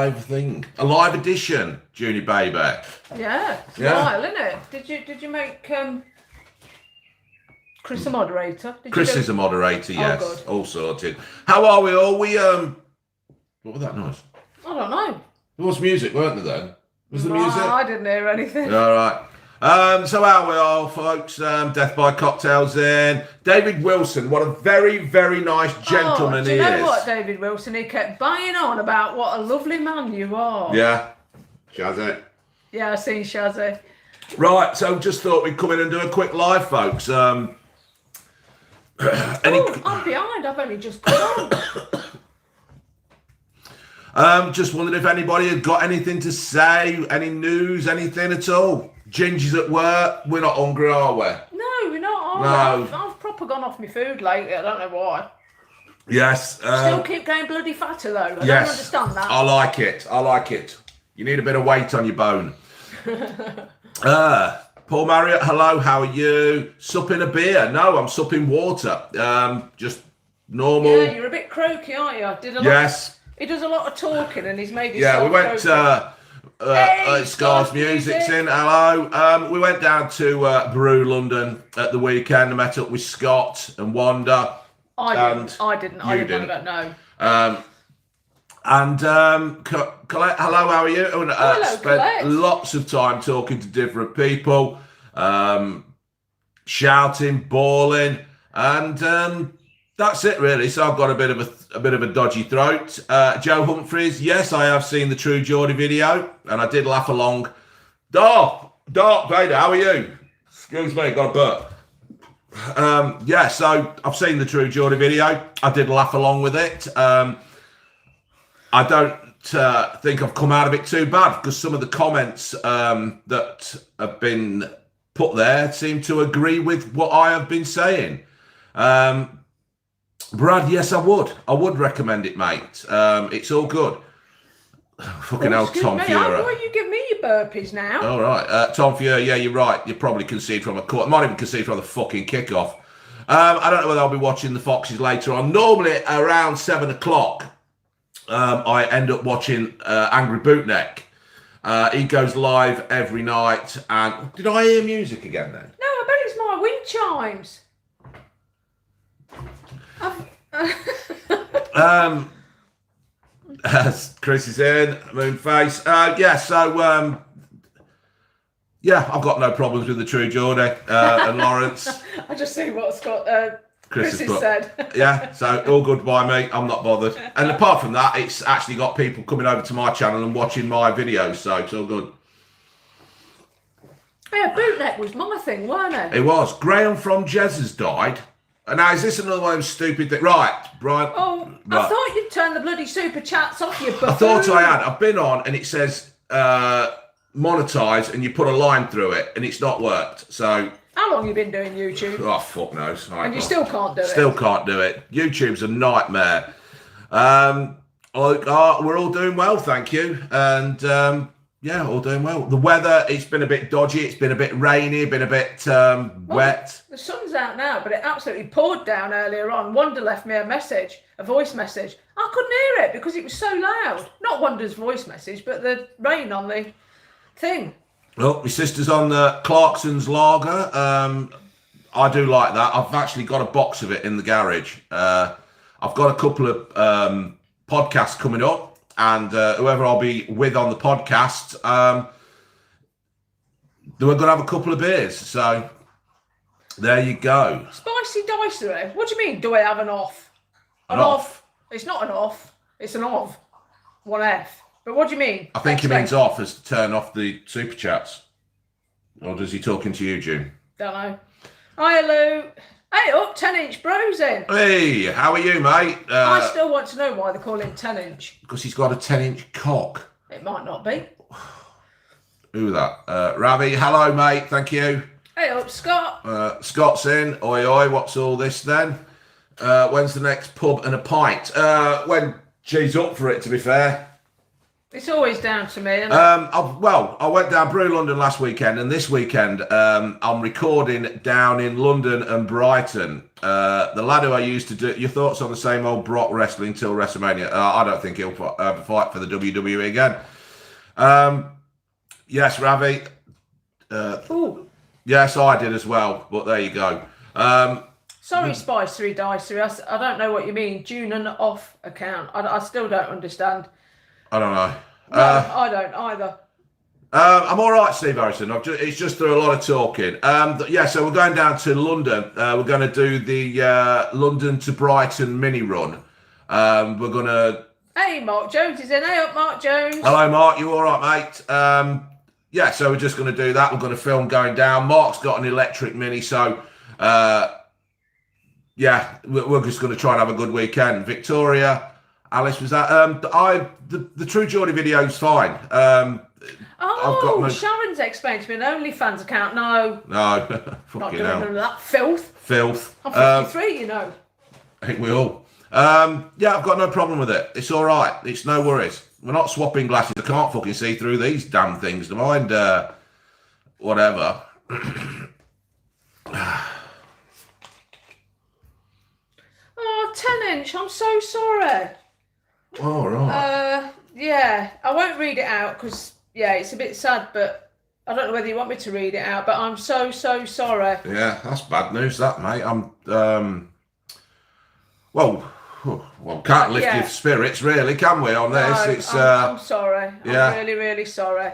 live thing, a live edition, Junie baby. Yeah, it's wild, isn't it? Did you make Chris a moderator? Chris is a moderator, yes. Oh, good. All sorted. How are we all? What was that noise? I don't know. There was music, weren't there then? Was there music? I didn't hear anything. All right. So how we are, folks? Death by Cocktails in. David Wilson, what a very, very nice gentleman he is. Do you know what, David Wilson? He kept banging on about what a lovely man you are. Yeah. Shazzy. Yeah, I've seen Shazzy. Right, so just thought we'd come in and do a quick live, folks. I'm behind. I've only just got on. Just wondered if anybody had got anything to say, any news, anything at all. Ginger's at work. We're not hungry, are we? No, we're not. No. I've proper gone off my food lately. I don't know why. Yes. Still keep going bloody fatter though. I don't understand that. I like it. You need a bit of weight on your bone. Paul Marriott, hello, how are you? Supping a beer? No, I'm supping water. Just normal. Yeah, you're a bit croaky, aren't you? He does a lot of talking and he's made his we went Scar's Music's in, hello. We went down to Brew London at the weekend and met up with Scott and Wanda. I didn't know. Colette, hello, how are you? Hello, spent Colette. Lots of time talking to different people, shouting, bawling, and that's it really. So I've got a bit of a dodgy throat. Joe Humphreys, yes, I have seen the True Geordie video, and I did laugh along. Dark Vader, how are you? Excuse me, got a burp. So I've seen the True Geordie video. I did laugh along with it. I don't think I've come out of it too bad because some of the comments that have been put there seem to agree with what I have been saying. Brad, yes, I would recommend it, mate. It's all good. Fucking hell, Tom Fuhrer. Why you give me your burpees now? All right. Tom Fuhrer, yeah, you're right. You probably concede from a court. I might even concede from the fucking kickoff. I don't know whether I'll be watching the Foxes later on. Normally around 7 o'clock, I end up watching Angry Bootneck. He goes live every night. And did I hear music again then? No, I bet it's my wind chimes. Chris is in, Moonface. I've got no problems with the True Geordie and Lawrence. I just see what Chris has put. said. Yeah, so all good by me. I'm not bothered. And apart from that, it's actually got people coming over to my channel and watching my videos, so it's all good. Yeah, Bootneck was my thing, weren't it? It was. Graham from Jez has died. And now, is this another one of those stupid things? Right, Brian. Oh, right. I thought you'd turn the bloody super chats off, you buffoon. I thought I had. I've been on and it says monetize and you put a line through it and it's not worked. So... How long have you been doing YouTube? Oh, fuck knows. And you still can't do it? Still can't do it. YouTube's a nightmare. We're all doing well, thank you. And... all doing well. The weather, it's been a bit dodgy. It's been a bit rainy, been a bit wet. The sun's out now, but it absolutely poured down earlier on. Wanda left me a voice message. I couldn't hear it because it was so loud. Not Wanda's voice message, but the rain on the thing. Well, my sister's on Clarkson's Lager. I do like that. I've actually got a box of it in the garage. I've got a couple of podcasts coming up. And whoever I'll be with on the podcast, we're going to have a couple of beers. So there you go. Spicy dicery. What do you mean? Do I have an off? An off? It's not an off. It's an of. One F. But what do you mean? I think he means off as to turn off the super chats. Or does he talking to you, June? Don't know. Hi, hello. Hey, up 10-inch bros in. Hey, how are you, mate? I still want to know why they call him 10-inch. Because he's got a 10-inch cock. It might not be. Who that? Ravi, hello, mate. Thank you. Hey, up Scott. Scott's in. Oi, oi. What's all this then? When's the next pub and a pint? When G's up for it, to be fair. It's always down to me. I went down Brew London last weekend, and this weekend I'm recording down in London and Brighton. The lad who I used to do. Your thoughts on the same old Brock wrestling till WrestleMania? I don't think he'll fight for the WWE again. Yes, Ravi. Yes, I did as well. But there you go. Sorry, Spicery Dicery. I don't know what you mean. June and off account. I still don't understand. I don't know. No, I don't either. I'm all right, Steve Harrison. It's just through a lot of talking. So we're going down to London. We're going to do the London to Brighton mini run. We're going to... Hey, Mark Jones is in. Hey up, Mark Jones. Hello, Mark. You all right, mate? So we're just going to do that. We're going to film going down. Mark's got an electric mini, so... we're just going to try and have a good weekend. Victoria... Alice, was that the True Geordie video is fine. Sharon's explained to me an OnlyFans account. No, not doing none of that filth. I'm 53, you know. I think we all. I've got no problem with it. It's all right. It's no worries. We're not swapping glasses. I can't fucking see through these damn things. Don't mind whatever. Oh, 10-inch. I'm so sorry. Oh, right. I won't read it out because, it's a bit sad, but I don't know whether you want me to read it out, but I'm so sorry. Yeah, that's bad news, that, mate. I'm, can't lift your spirits, really, can we, on this? I'm sorry. Yeah. I'm really, really sorry.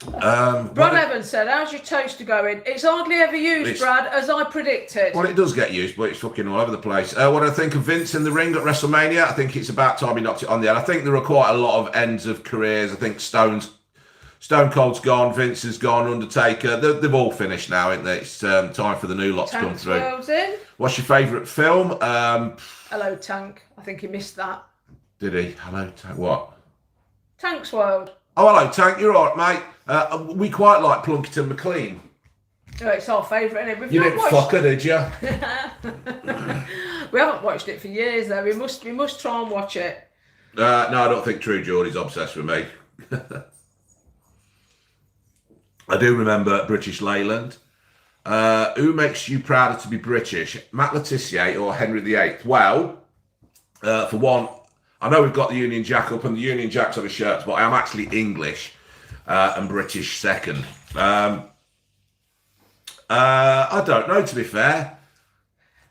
Brad Evans said, how's your toaster going? It's hardly ever used, Brad, as I predicted. Well, it does get used, but it's fucking all over the place. What do I think of Vince in the ring at WrestleMania? I think it's about time he knocked it on the head. I think there are quite a lot of ends of careers. I think Stone Cold's gone, Vince is gone, Undertaker. They've all finished now, isn't they? It's time for the new lot to come through. In. What's your favourite film? Hello, Tank. I think he missed that. Did he? Hello, Tank. What? Tank's World. Oh, hello, Tank. You're all right, mate. We quite like Plunkett McLean. Oh, it's our favourite, isn't it? You didn't fuck her, did you? We haven't watched it for years, though. We must try and watch it. No, I don't think True Geordie's obsessed with me. I do remember British Leyland. Who makes you prouder to be British, Matt Letizia or Henry VIII? Well, for one, I know we've got the Union Jack up and the Union Jack's on the shirts, but I am actually English and British second. I don't know, to be fair.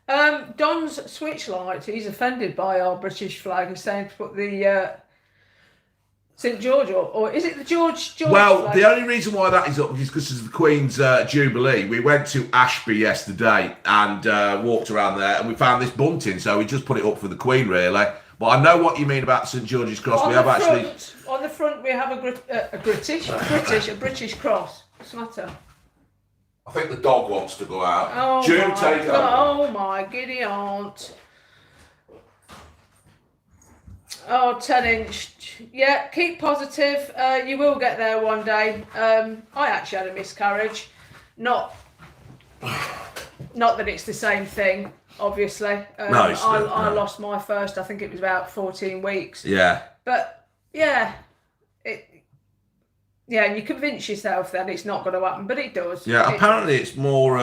Don's Switchlight, he's offended by our British flag. He's saying to put the St George or is it the George Well, flag? the only reason why that is up is because it's the Queen's Jubilee. We went to Ashby yesterday and walked around there and we found this bunting, so we just put it up for the Queen, really. But I know what you mean about St George's Cross. On the front we have a British cross. What's the matter? I think the dog wants to go out. Oh, June, take over. Oh my giddy aunt. Oh, 10-inch. Yeah, keep positive. You will get there one day. I actually had a miscarriage. Not that it's the same thing, obviously. No, I lost my first, I think it was about 14 weeks. Yeah. But, yeah. And you convince yourself then it's not going to happen, but it does. Yeah, apparently it's more...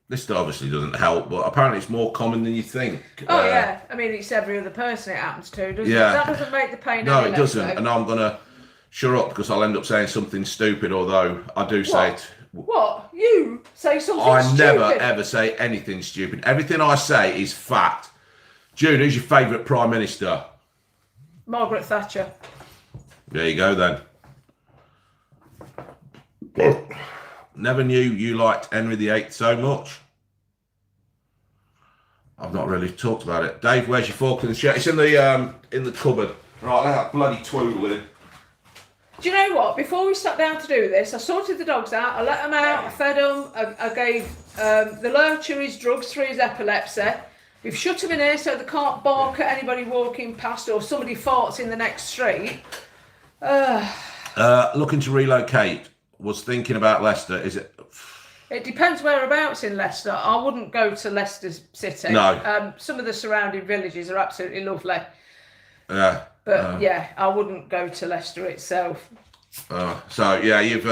this obviously doesn't help, but apparently it's more common than you think. Oh, yeah. I mean, it's every other person it happens to, doesn't it? That doesn't make the pain No, any it doesn't. less, And I'm going to shut up because I'll end up saying something stupid, although I do say it. What? You say something stupid? I never, ever say anything stupid. Everything I say is fact. June, who's your favourite Prime Minister? Margaret Thatcher. There you go, then. Never knew you liked Henry VIII so much. I've not really talked about it. Dave, where's your Falklands shirt? It's in the cupboard. Right, let that bloody twiddle in. Do you know what? Before we sat down to do this, I sorted the dogs out. I let them out. I fed them. I gave the lurcher his drugs for his epilepsy. We've shut him in here so they can't bark at anybody walking past or somebody farts in the next street. Looking to relocate. Was thinking about Leicester. Is it? It depends whereabouts in Leicester. I wouldn't go to Leicester City. No. Some of the surrounding villages are absolutely lovely. Yeah. But yeah, I wouldn't go to Leicester itself. So yeah, you've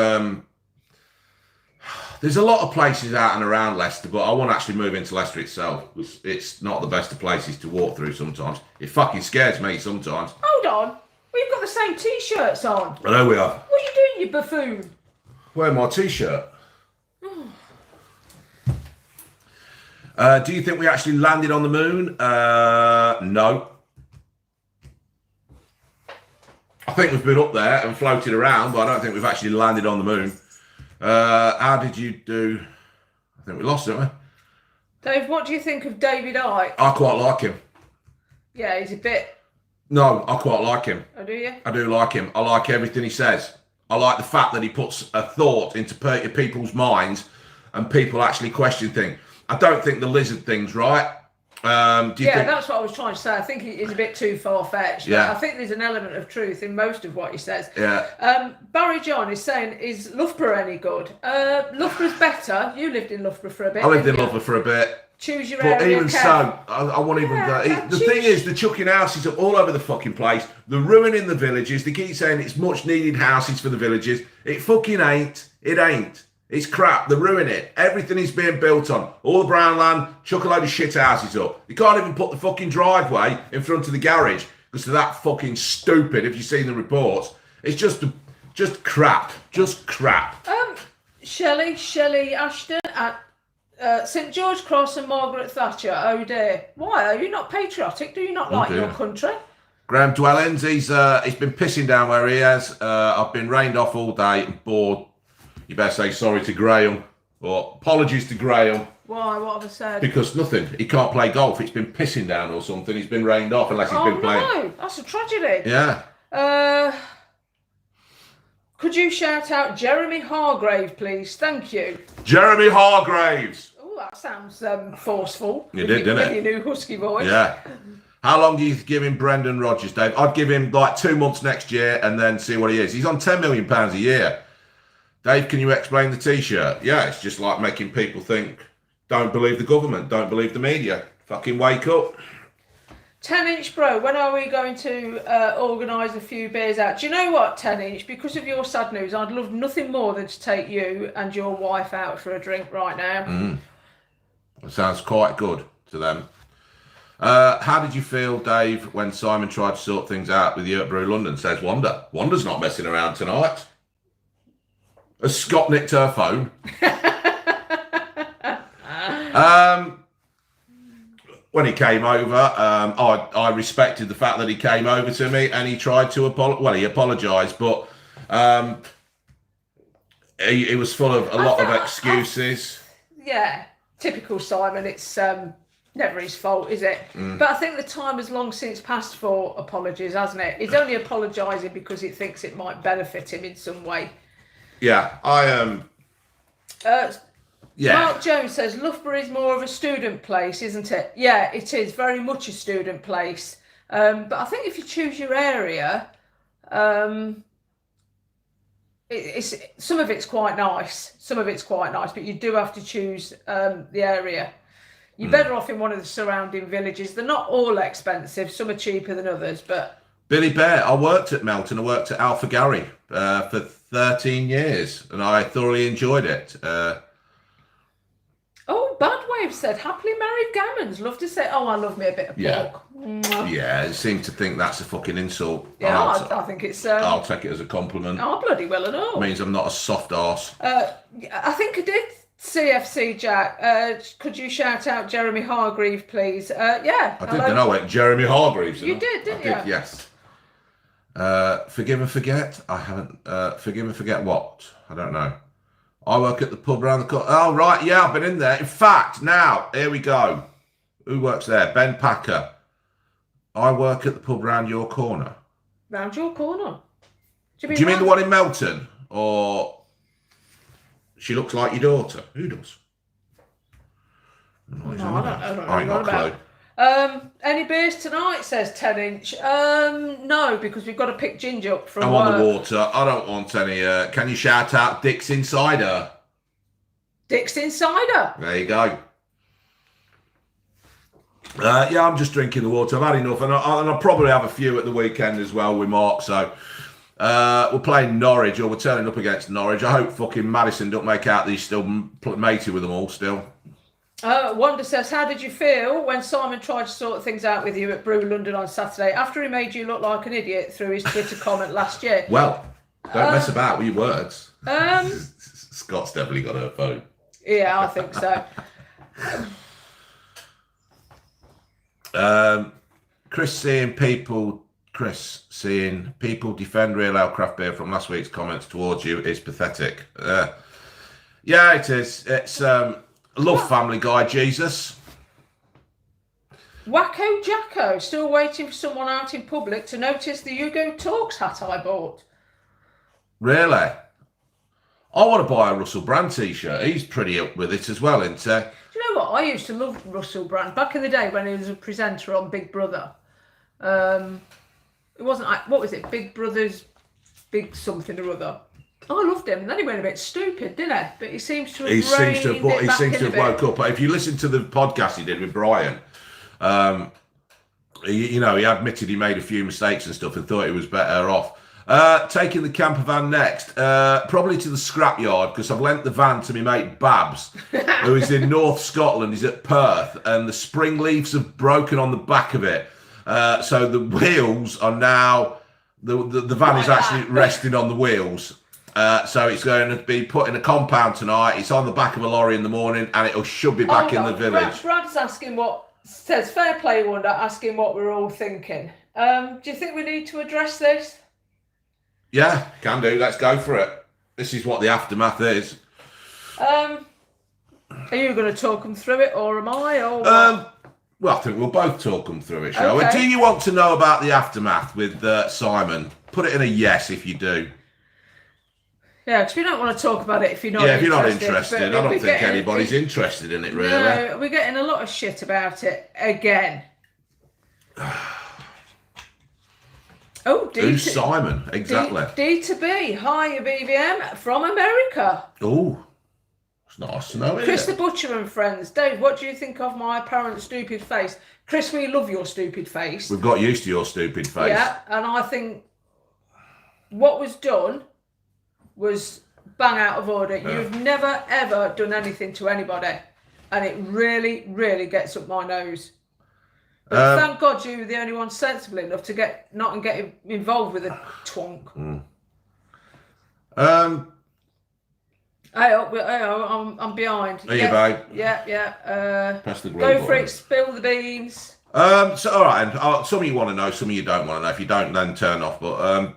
there's a lot of places out and around Leicester, but I want to actually move into Leicester itself. It's not the best of places to walk through sometimes. It fucking scares me sometimes. Hold on. We've got the same T-shirts on. I know we are. What are you doing, you buffoon? Wearing my T-shirt. Do you think we actually landed on the moon? No. I think we've been up there and floated around, but I don't think we've actually landed on the moon. How did you do? I think we lost, didn't we? Dave, what do you think of David Icke? I quite like him. Yeah, he's a bit... No, I quite like him. Oh, do you? I do like him. I like everything he says. I like the fact that he puts a thought into people's minds and people actually question things. I don't think the lizard thing's right. Do you think... that's what I was trying to say. I think it is a bit too far-fetched. Yeah. I think there's an element of truth in most of what he says. Yeah. Barry John is saying, is Loughborough any good? Loughborough's better. You lived in Loughborough for a bit. I lived in Loughborough for a bit. Choose your But area. even so, I won't even go. The thing is, they're chucking houses up all over the fucking place. They're ruining the villages. They keep saying it's much needed houses for the villages. It fucking ain't. It ain't. It's crap. They're ruining it. Everything is being built on. All the brown land, chuck a load of shit houses up. You can't even put the fucking driveway in front of the garage because they're that fucking stupid. If you've seen the reports, it's just crap. Just crap. Shelley Ashton at St George Cross and Margaret Thatcher. Oh dear. Why are you not patriotic? Do you not like your country? Graham Dwellings, he's been pissing down where he has. I've been rained off all day and bored. You better say sorry to Graham, or apologies to Graham. Why? What have I said? Because nothing. He can't play golf. It's been pissing down or something. He's been rained off unless he's been playing. Oh no, that's a tragedy. Yeah. Could you shout out Jeremy Hargrave, please? Thank you. Jeremy Hargraves. Oh, that sounds forceful. You did, didn't it? With your new husky voice. Yeah. How long do you give him Brendan Rodgers, Dave? I'd give him like 2 months next year and then see what he is. He's on £10 million a year. Dave, can you explain the T-shirt? Yeah, it's just like making people think, don't believe the government, don't believe the media. Fucking wake up. 10-inch bro, when are we going to organise a few beers out? Do you know what, 10-inch? Because of your sad news, I'd love nothing more than to take you and your wife out for a drink right now. That sounds quite good to them. How did you feel, Dave, when Simon tried to sort things out with you at Brew London? Says Wanda. Wanda's not messing around tonight. Has Scott nicked her phone? When he came over, I respected the fact that he came over to me and he tried to apologize. Well, he apologised, but he was full of a lot of excuses. Yeah, typical Simon. It's never his fault, is it? But I think the time has long since passed for apologies, hasn't it? He's only apologising because he thinks it might benefit him in some way. Yeah, yeah. Mark Jones says Loughborough is more of a student place, isn't it? Yeah, it is very much a student place. But I think if you choose your area, it's some of it's quite nice. Some of it's quite nice, but you do have to choose the area. You're better off in one of the surrounding villages. They're not all expensive. Some are cheaper than others, but... Billy Bear, I worked at Melton. I worked at Alpha Gary for 13 years, and I thoroughly enjoyed it. Oh, Badwave said, happily married gammons. Love to say, oh, I love me a bit of pork. Yeah, it seems to think that's a fucking insult. Yeah, I think it's... I'll take it as a compliment. Oh, bloody well and all. It means I'm not a soft arse. I think I did, CFC Jack. Could you shout out Jeremy Hargreave, please? Yeah. I did know it. Jeremy Hargreaves. You did, didn't you? Yes. Forgive and forget. I haven't. Forgive and forget what? I don't know. I work at the pub around the corner. Oh, right. Yeah, I've been in there. In fact, now, here we go. Who works there? Ben Packer. I work at the pub round your corner. Round your corner? Do you mean the one in Melton? Or she looks like your daughter? Who does? No, I don't know. I ain't got a clue. Any beers tonight, says 10-inch. No, because we've got to pick Ginger up from I'm work. on the water. I don't want any. Can you shout out Dick's Insider? Dick's Insider. There you go. Yeah, I'm just drinking the water. I've had enough, and I'll probably have a few at the weekend as well with Mark. So we're playing Norwich, or we're turning up against Norwich. I hope fucking Madison don't make out that he's still mated with them all still. Wanda says, how did you feel when Simon tried to sort things out with you at Brew London on Saturday after he made you look like an idiot through his Twitter comment last year? Well, don't mess about with your words. Scott's definitely got her phone. Yeah, I think so. Chris seeing people defend Real Ale craft beer from last week's comments towards you is pathetic. Yeah, it is. It's love Family Guy, Jesus. Wacko Jacko, still waiting for someone out in public to notice the Hugo Talks hat I bought. Really? I want to buy a Russell Brand t-shirt. He's pretty up with it as well, isn't he? Do you know what? I used to love Russell Brand back in the day when he was a presenter on Big Brother. It wasn't, what was it? Big Brother's Big something or other. I loved him. And then he went a bit stupid, didn't he? But he seems to have He seems to have woke up. But if you listen to the podcast he did with Brian, he admitted he made a few mistakes and stuff and thought he was better off. Taking the camper van next, probably to the scrapyard, because I've lent the van to my mate Babs, who is in North Scotland. He's at Perth, and the spring leaves have broken on the back of it. So the wheels are now, the van is actually resting on the wheels. So it's going to be put in a compound tonight. It's on the back of a lorry in the morning, and it should be back in the village. Brad's asking says fair play, Wonder, asking what we're all thinking. Do you think we need to address this? Yeah, can do. Let's go for it. This is what the aftermath is. Are you going to talk them through it, or am I? Or well, I think we'll both talk them through it, shall we? Okay. Do you want to know about the aftermath with Simon? Put it in a yes if you do. Yeah, because we don't want to talk about it if you're not interested. Yeah, if interested. you're not interested. I don't think anybody's interested in it, really. No, we're getting a lot of shit about it again. Oh, who's Simon? Exactly. D to B. Hi, BBM from America. Oh, it's nice to know. Chris the Butcher and friends. Dave, what do you think of my apparent stupid face? Chris, we love your stupid face. We've got used to your stupid face. Yeah, and I think what was done was bang out of order. Yeah. You've never, ever done anything to anybody. And it really, really gets up my nose. But thank God you were the only one sensible enough to get involved with a twonk. I'm behind. Are you, babe? Yeah. Press the go for it. Spill the beans. So all right, and some of you want to know, some of you don't want to know. If you don't, then turn off. But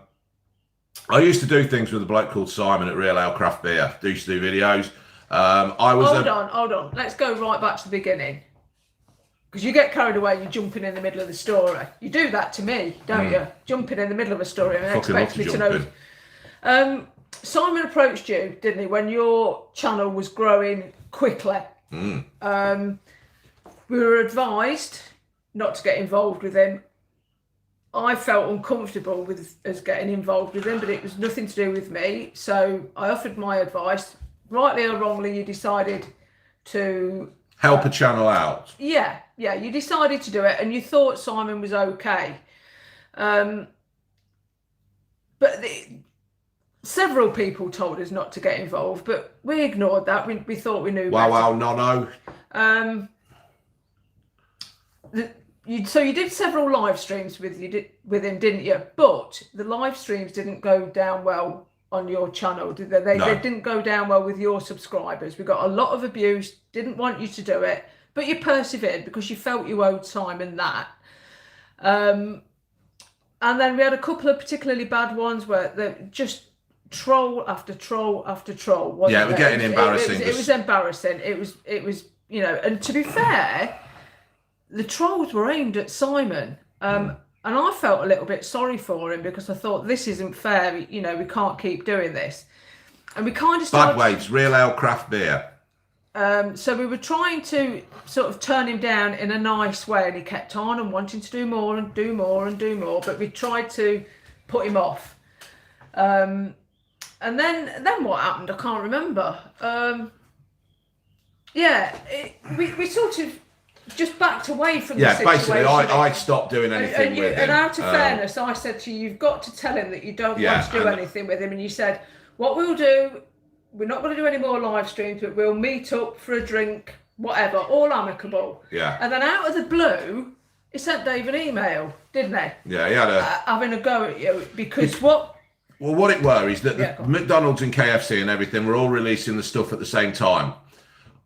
I used to do things with a bloke called Simon at Real Ale Craft Beer. Used to do videos. Hold on. Let's go right back to the beginning. Because you get carried away, you're jumping in the middle of the story. You do that to me, don't you? Jumping in the middle of a story and expect me to know. Simon approached you, didn't he, when your channel was growing quickly. We were advised not to get involved with him. I felt uncomfortable with us getting involved with him, but it was nothing to do with me. So I offered my advice. Rightly or wrongly, you decided to help a channel out. Yeah, you decided to do it, and you thought Simon was okay. But several people told us not to get involved, but we ignored that. We thought we knew better. No. So you did several live streams with him, didn't you? But the live streams didn't go down well on your channel, did they? They didn't go down well with your subscribers. We got a lot of abuse, didn't want you to do it, but you persevered because you felt you owed Simon that. And then we had a couple of particularly bad ones where they just troll after troll after troll. Yeah, we're getting embarrassing. It was embarrassing. It was, and to be fair, the trolls were aimed at Simon. And I felt a little bit sorry for him because I thought, this isn't fair. We can't keep doing this. And we kind of started... Bad waves, Real Ale Craft Beer. So we were trying to sort of turn him down in a nice way, and he kept on and wanting to do more and do more and do more. But we tried to put him off. And then what happened? I can't remember. We sort of just backed away from the Yeah, situation. basically, I stopped doing anything with him. And out of fairness, I said to you, you've got to tell him that you don't want to do anything with him. And you said, what we'll do, we're not going to do any more live streams, but we'll meet up for a drink, whatever, all amicable. Yeah. And then out of the blue, he sent Dave an email, didn't he? Yeah, he had a... having a go at you, because what... Well, what it were is that the McDonald's and KFC and everything were all releasing the stuff at the same time.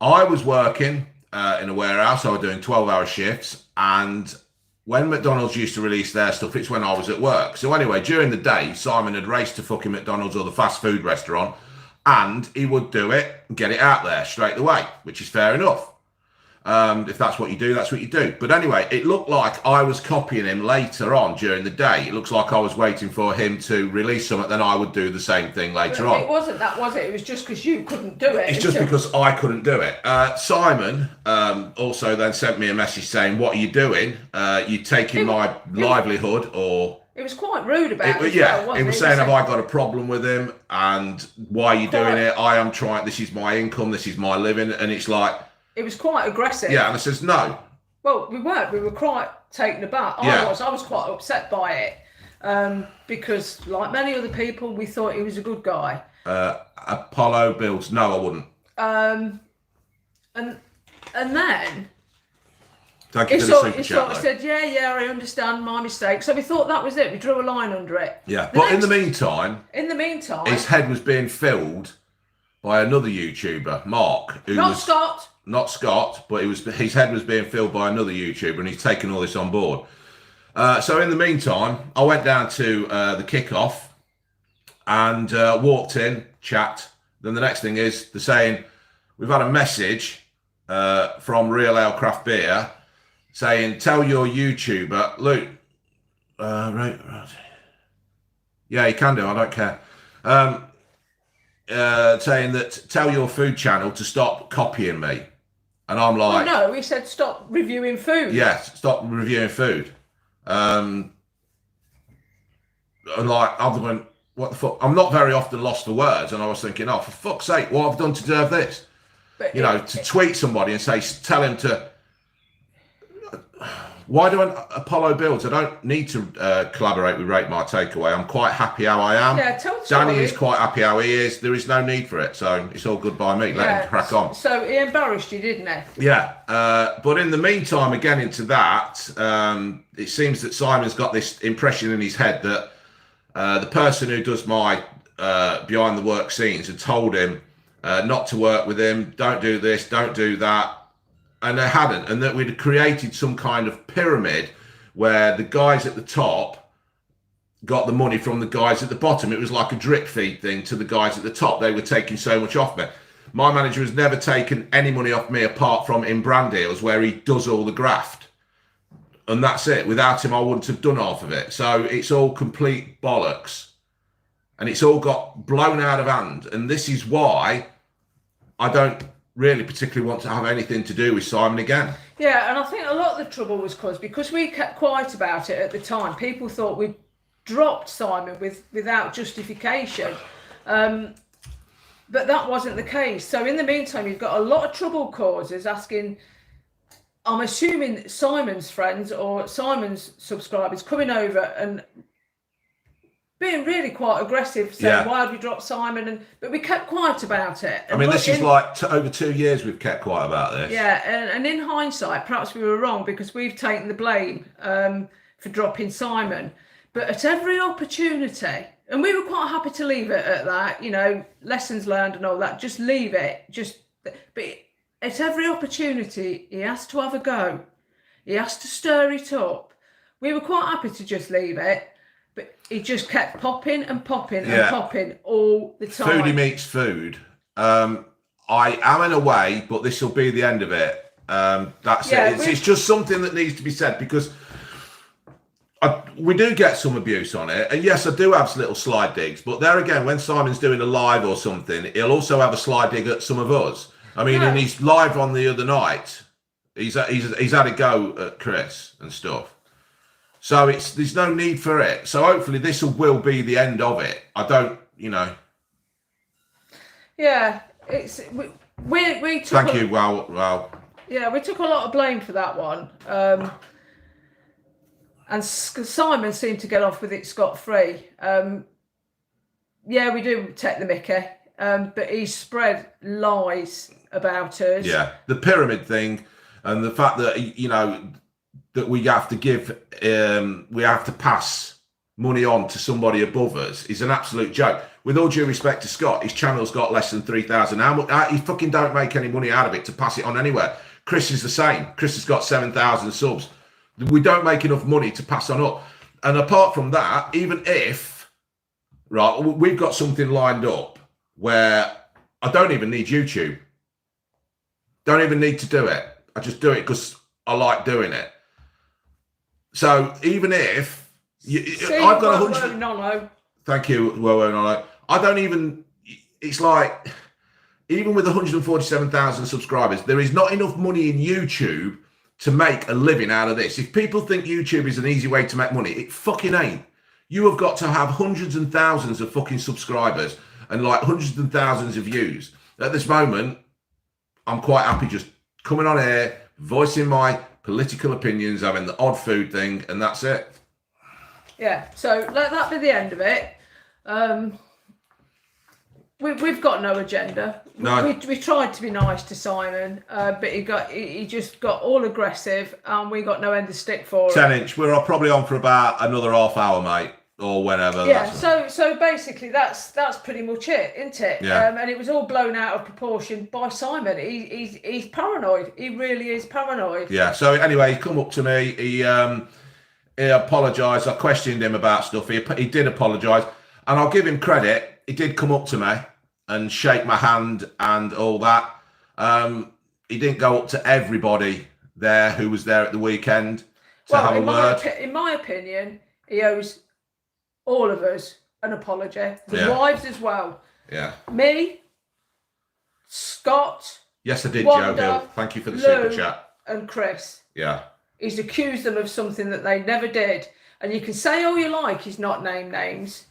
I was working in a warehouse. I was doing 12-hour shifts. And when McDonald's used to release their stuff, it's when I was at work. So anyway, during the day, Simon had raced to fucking McDonald's or the fast food restaurant, and he would do it and get it out there straight away, which is fair enough. If that's what you do, that's what you do. But anyway, it looked like I was copying him later on during the day. It looks like I was waiting for him to release something, then I would do the same thing later on. It wasn't that, was it? It was just because you couldn't do it. It's just because I couldn't do it. Simon also then sent me a message saying, what are you doing? You taking my livelihood or... It was quite rude about it. He was saying, have I got a problem with him? And why are you doing it? I am trying, this is my income, this is my living. And it's like... It was quite aggressive. Yeah, and I says, no. Well, we weren't. We were quite taken aback. I was quite upset by it. Because, like many other people, we thought he was a good guy. Apollo Bills. No, I wouldn't. And then... Thank you he for the super sort of chat, said, yeah, I understand my mistake. So we thought that was it. We drew a line under it. Yeah, but in the meantime... his head was being filled by another YouTuber, Mark. Not Scott, but his head was being filled by another YouTuber, and he's taken all this on board. So in the meantime, I went down to the kickoff and walked in, chat. Then the next thing is they're saying, we've had a message from Real Ale Craft Beer saying, tell your YouTuber, Luke, right. Yeah, you can do, I don't care. Saying that, tell your food channel to stop copying me. And I'm like... Oh, no, he said stop reviewing food. Yes, stop reviewing food. And like, I'm going, what the fuck? I'm not very often lost for words. And I was thinking, oh, for fuck's sake, what have I done to deserve this? But to tweet somebody and say, tell him to... Why do Apollo Builds? I don't need to collaborate with Rate My Takeaway. I'm quite happy how I am. Yeah, tell Danny is quite happy how he is. There is no need for it. So it's all good by me. Let him crack on. So he embarrassed you, didn't he? Yeah. But in the meantime, again, into that, it seems that Simon's got this impression in his head that the person who does my behind the work scenes had told him not to work with him, don't do this, don't do that. And they hadn't, and that we'd created some kind of pyramid where the guys at the top got the money from the guys at the bottom. It was like a drip feed thing to the guys at the top. They were taking so much off me. My manager has never taken any money off me apart from in brand deals where he does all the graft. And that's it. Without him, I wouldn't have done half of it. So it's all complete bollocks. And it's all got blown out of hand. And this is why I don't really particularly want to have anything to do with Simon again. Yeah, and I think a lot of the trouble was because we kept quiet about it at the time, people thought we dropped Simon without justification. But that wasn't the case. So in the meantime, you've got a lot of trouble causers asking, I'm assuming Simon's friends or Simon's subscribers coming over and being really quite aggressive, saying, why have you dropped Simon? But we kept quiet about it. I mean, this is like over 2 years we've kept quiet about this. Yeah, and in hindsight, perhaps we were wrong because we've taken the blame for dropping Simon. But at every opportunity, and we were quite happy to leave it at that, lessons learned and all that, just leave it. But at every opportunity, he has to have a go. He has to stir it up. We were quite happy to just leave it. But he just kept popping and popping and popping all the time. Foodie meets food. I am in a way, but this will be the end of it. That's it. It's just something that needs to be said because we do get some abuse on it. And yes, I do have little slide digs. But there again, when Simon's doing a live or something, he'll also have a slide dig at some of us. I mean, in his live on the other night, he's had a go at Chris and stuff. So there's no need for it. So hopefully this will be the end of it. I don't, Yeah, we took. Thank you. Well. Yeah, we took a lot of blame for that one. And Simon seemed to get off with it scot-free. Yeah, we do take the mickey, but he spread lies about us. Yeah, the pyramid thing and the fact that, you know, that we have to give, we have to pass money on to somebody above us is an absolute joke. With all due respect to Scott, his channel's got less than 3,000. He fucking don't make any money out of it to pass it on anywhere. Chris is the same. Chris has got 7,000 subs. We don't make enough money to pass on up. And apart from that, even if, right, we've got something lined up where I don't even need YouTube. Don't even need to do it. I just do it because I like doing it. So even if I've got 100, thank you, Nolo. I don't even. It's like even with 147,000 subscribers, there is not enough money in YouTube to make a living out of this. If people think YouTube is an easy way to make money, it fucking ain't. You have got to have hundreds and thousands of fucking subscribers and like hundreds and thousands of views. At this moment, I'm quite happy just coming on air, voicing my political opinions, having the odd food thing, and that's it. Yeah, so let that be the end of it. We've got no agenda. No. We tried to be nice to Simon, but he just got all aggressive, and we got no end of stick for it. 10-inch. We're probably on for about another half hour, mate, or whenever. Yeah. So basically, that's pretty much it, isn't it? Yeah. And it was all blown out of proportion by Simon. He's paranoid. He really is paranoid. Yeah. So anyway, he come up to me. He apologised. I questioned him about stuff. He did apologise, and I'll give him credit. He did come up to me and shake my hand and all that. He didn't go up to everybody there who was there at the weekend to have a word. In my opinion, he owes all of us an apology. The wives as well. Yeah. Me, Scott. Yes, I did, Wanda, Joe Hill. Thank you for the Lou, super chat. And Chris. Yeah. He's accused them of something that they never did. And you can say all you like, he's not named names.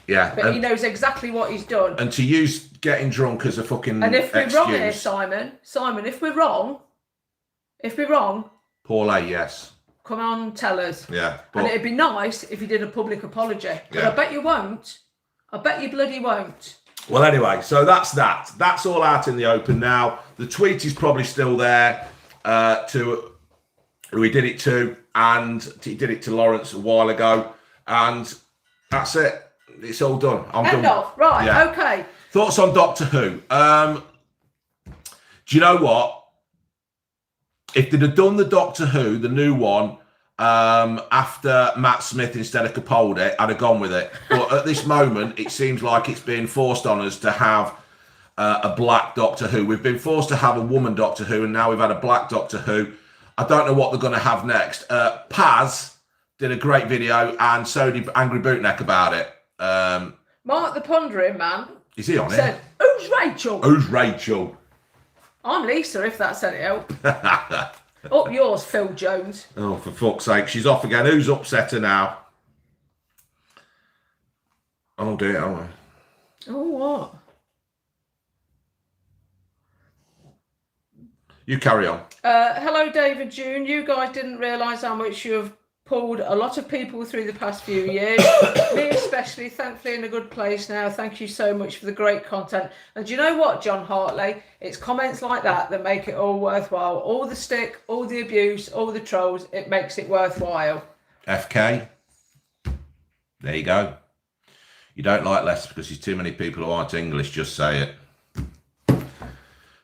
Yeah. But he knows exactly what he's done. And to use getting drunk as a fucking And if we're excuse. wrong here, Simon, if we're wrong, Paul A, yes. come on, tell us. Yeah. And it'd be nice if you did a public apology. But I bet you won't. I bet you bloody won't. Well, anyway, so that's that. That's all out in the open now. The tweet is probably still there to who he did it to, and he did it to Lawrence a while ago. And that's it. It's all done. I'm End done. off. Right, Yeah. okay. Thoughts on Doctor Who? Do you know what? If they'd have done the Doctor Who, the new one, after Matt Smith instead of Capaldi, I'd have gone with it. But at this moment, it seems like it's being forced on us to have a black Doctor Who. We've been forced to have a woman Doctor Who, and now we've had a black Doctor Who. I don't know what they're going to have next. Paz did a great video, and so did Angry Bootneck about it. Mark the Pondering Man. Is he on said, it? Who's Rachel? Who's Rachel? I'm Lisa, if that's any help. Up yours, Phil Jones. Oh, for fuck's sake. She's off again. Who's upset her now? Oh, dear. Oh, what? you carry on. Hello, David June. You guys didn't realise how much you have pulled a lot of people through the past few years. Me especially, thankfully in a good place now. Thank you so much for the great content. And do you know what, John Hartley? It's comments like that make it all worthwhile. All the stick, all the abuse, all the trolls, it makes it worthwhile. FK. There you go. You don't like Leicester because there's too many people who aren't English. Just say it.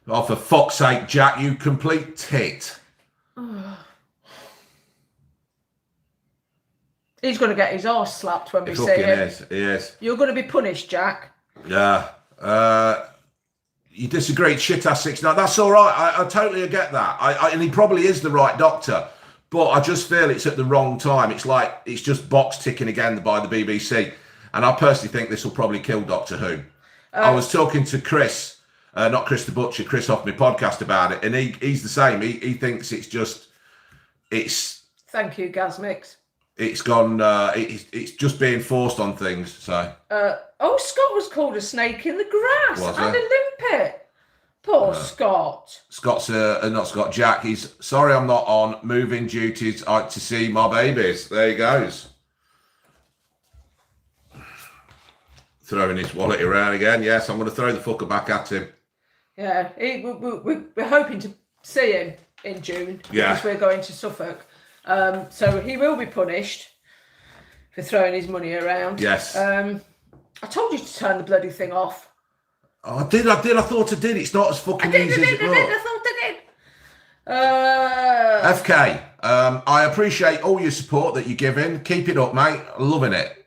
Oh, for fuck's sake, Jack, you complete tit. He's going to get his arse slapped when we see him. He is. You're going to be punished, Jack. Yeah. You disagreed, shit ass 6 9. That's all right. I totally get that. And he probably is the right doctor, but I just feel it's at the wrong time. It's like it's just box ticking again by the BBC, and I personally think this will probably kill Doctor Who. I was talking to Chris, not Chris the Butcher, Chris off my podcast about it, and he's the same. He thinks it's. Thank you, Gazmix. It's gone. It's just being forced on things. So. Scott was called a snake in the grass and a limpet. Poor Scott. Scott's not Scott. Jack. He's sorry I'm not on moving duties to see my babies. There he goes. Throwing his wallet around again. Yes, I'm going to throw the fucker back at him. Yeah, we're hoping to see him in June. Yeah. Because we're going to Suffolk. So he will be punished for throwing his money around. Yes. I told you to turn the bloody thing off. Oh, I did. I thought I did. It's not as fucking easy as it looks. I thought I did. FK, I appreciate all your support that you're giving. Keep it up, mate. Loving it.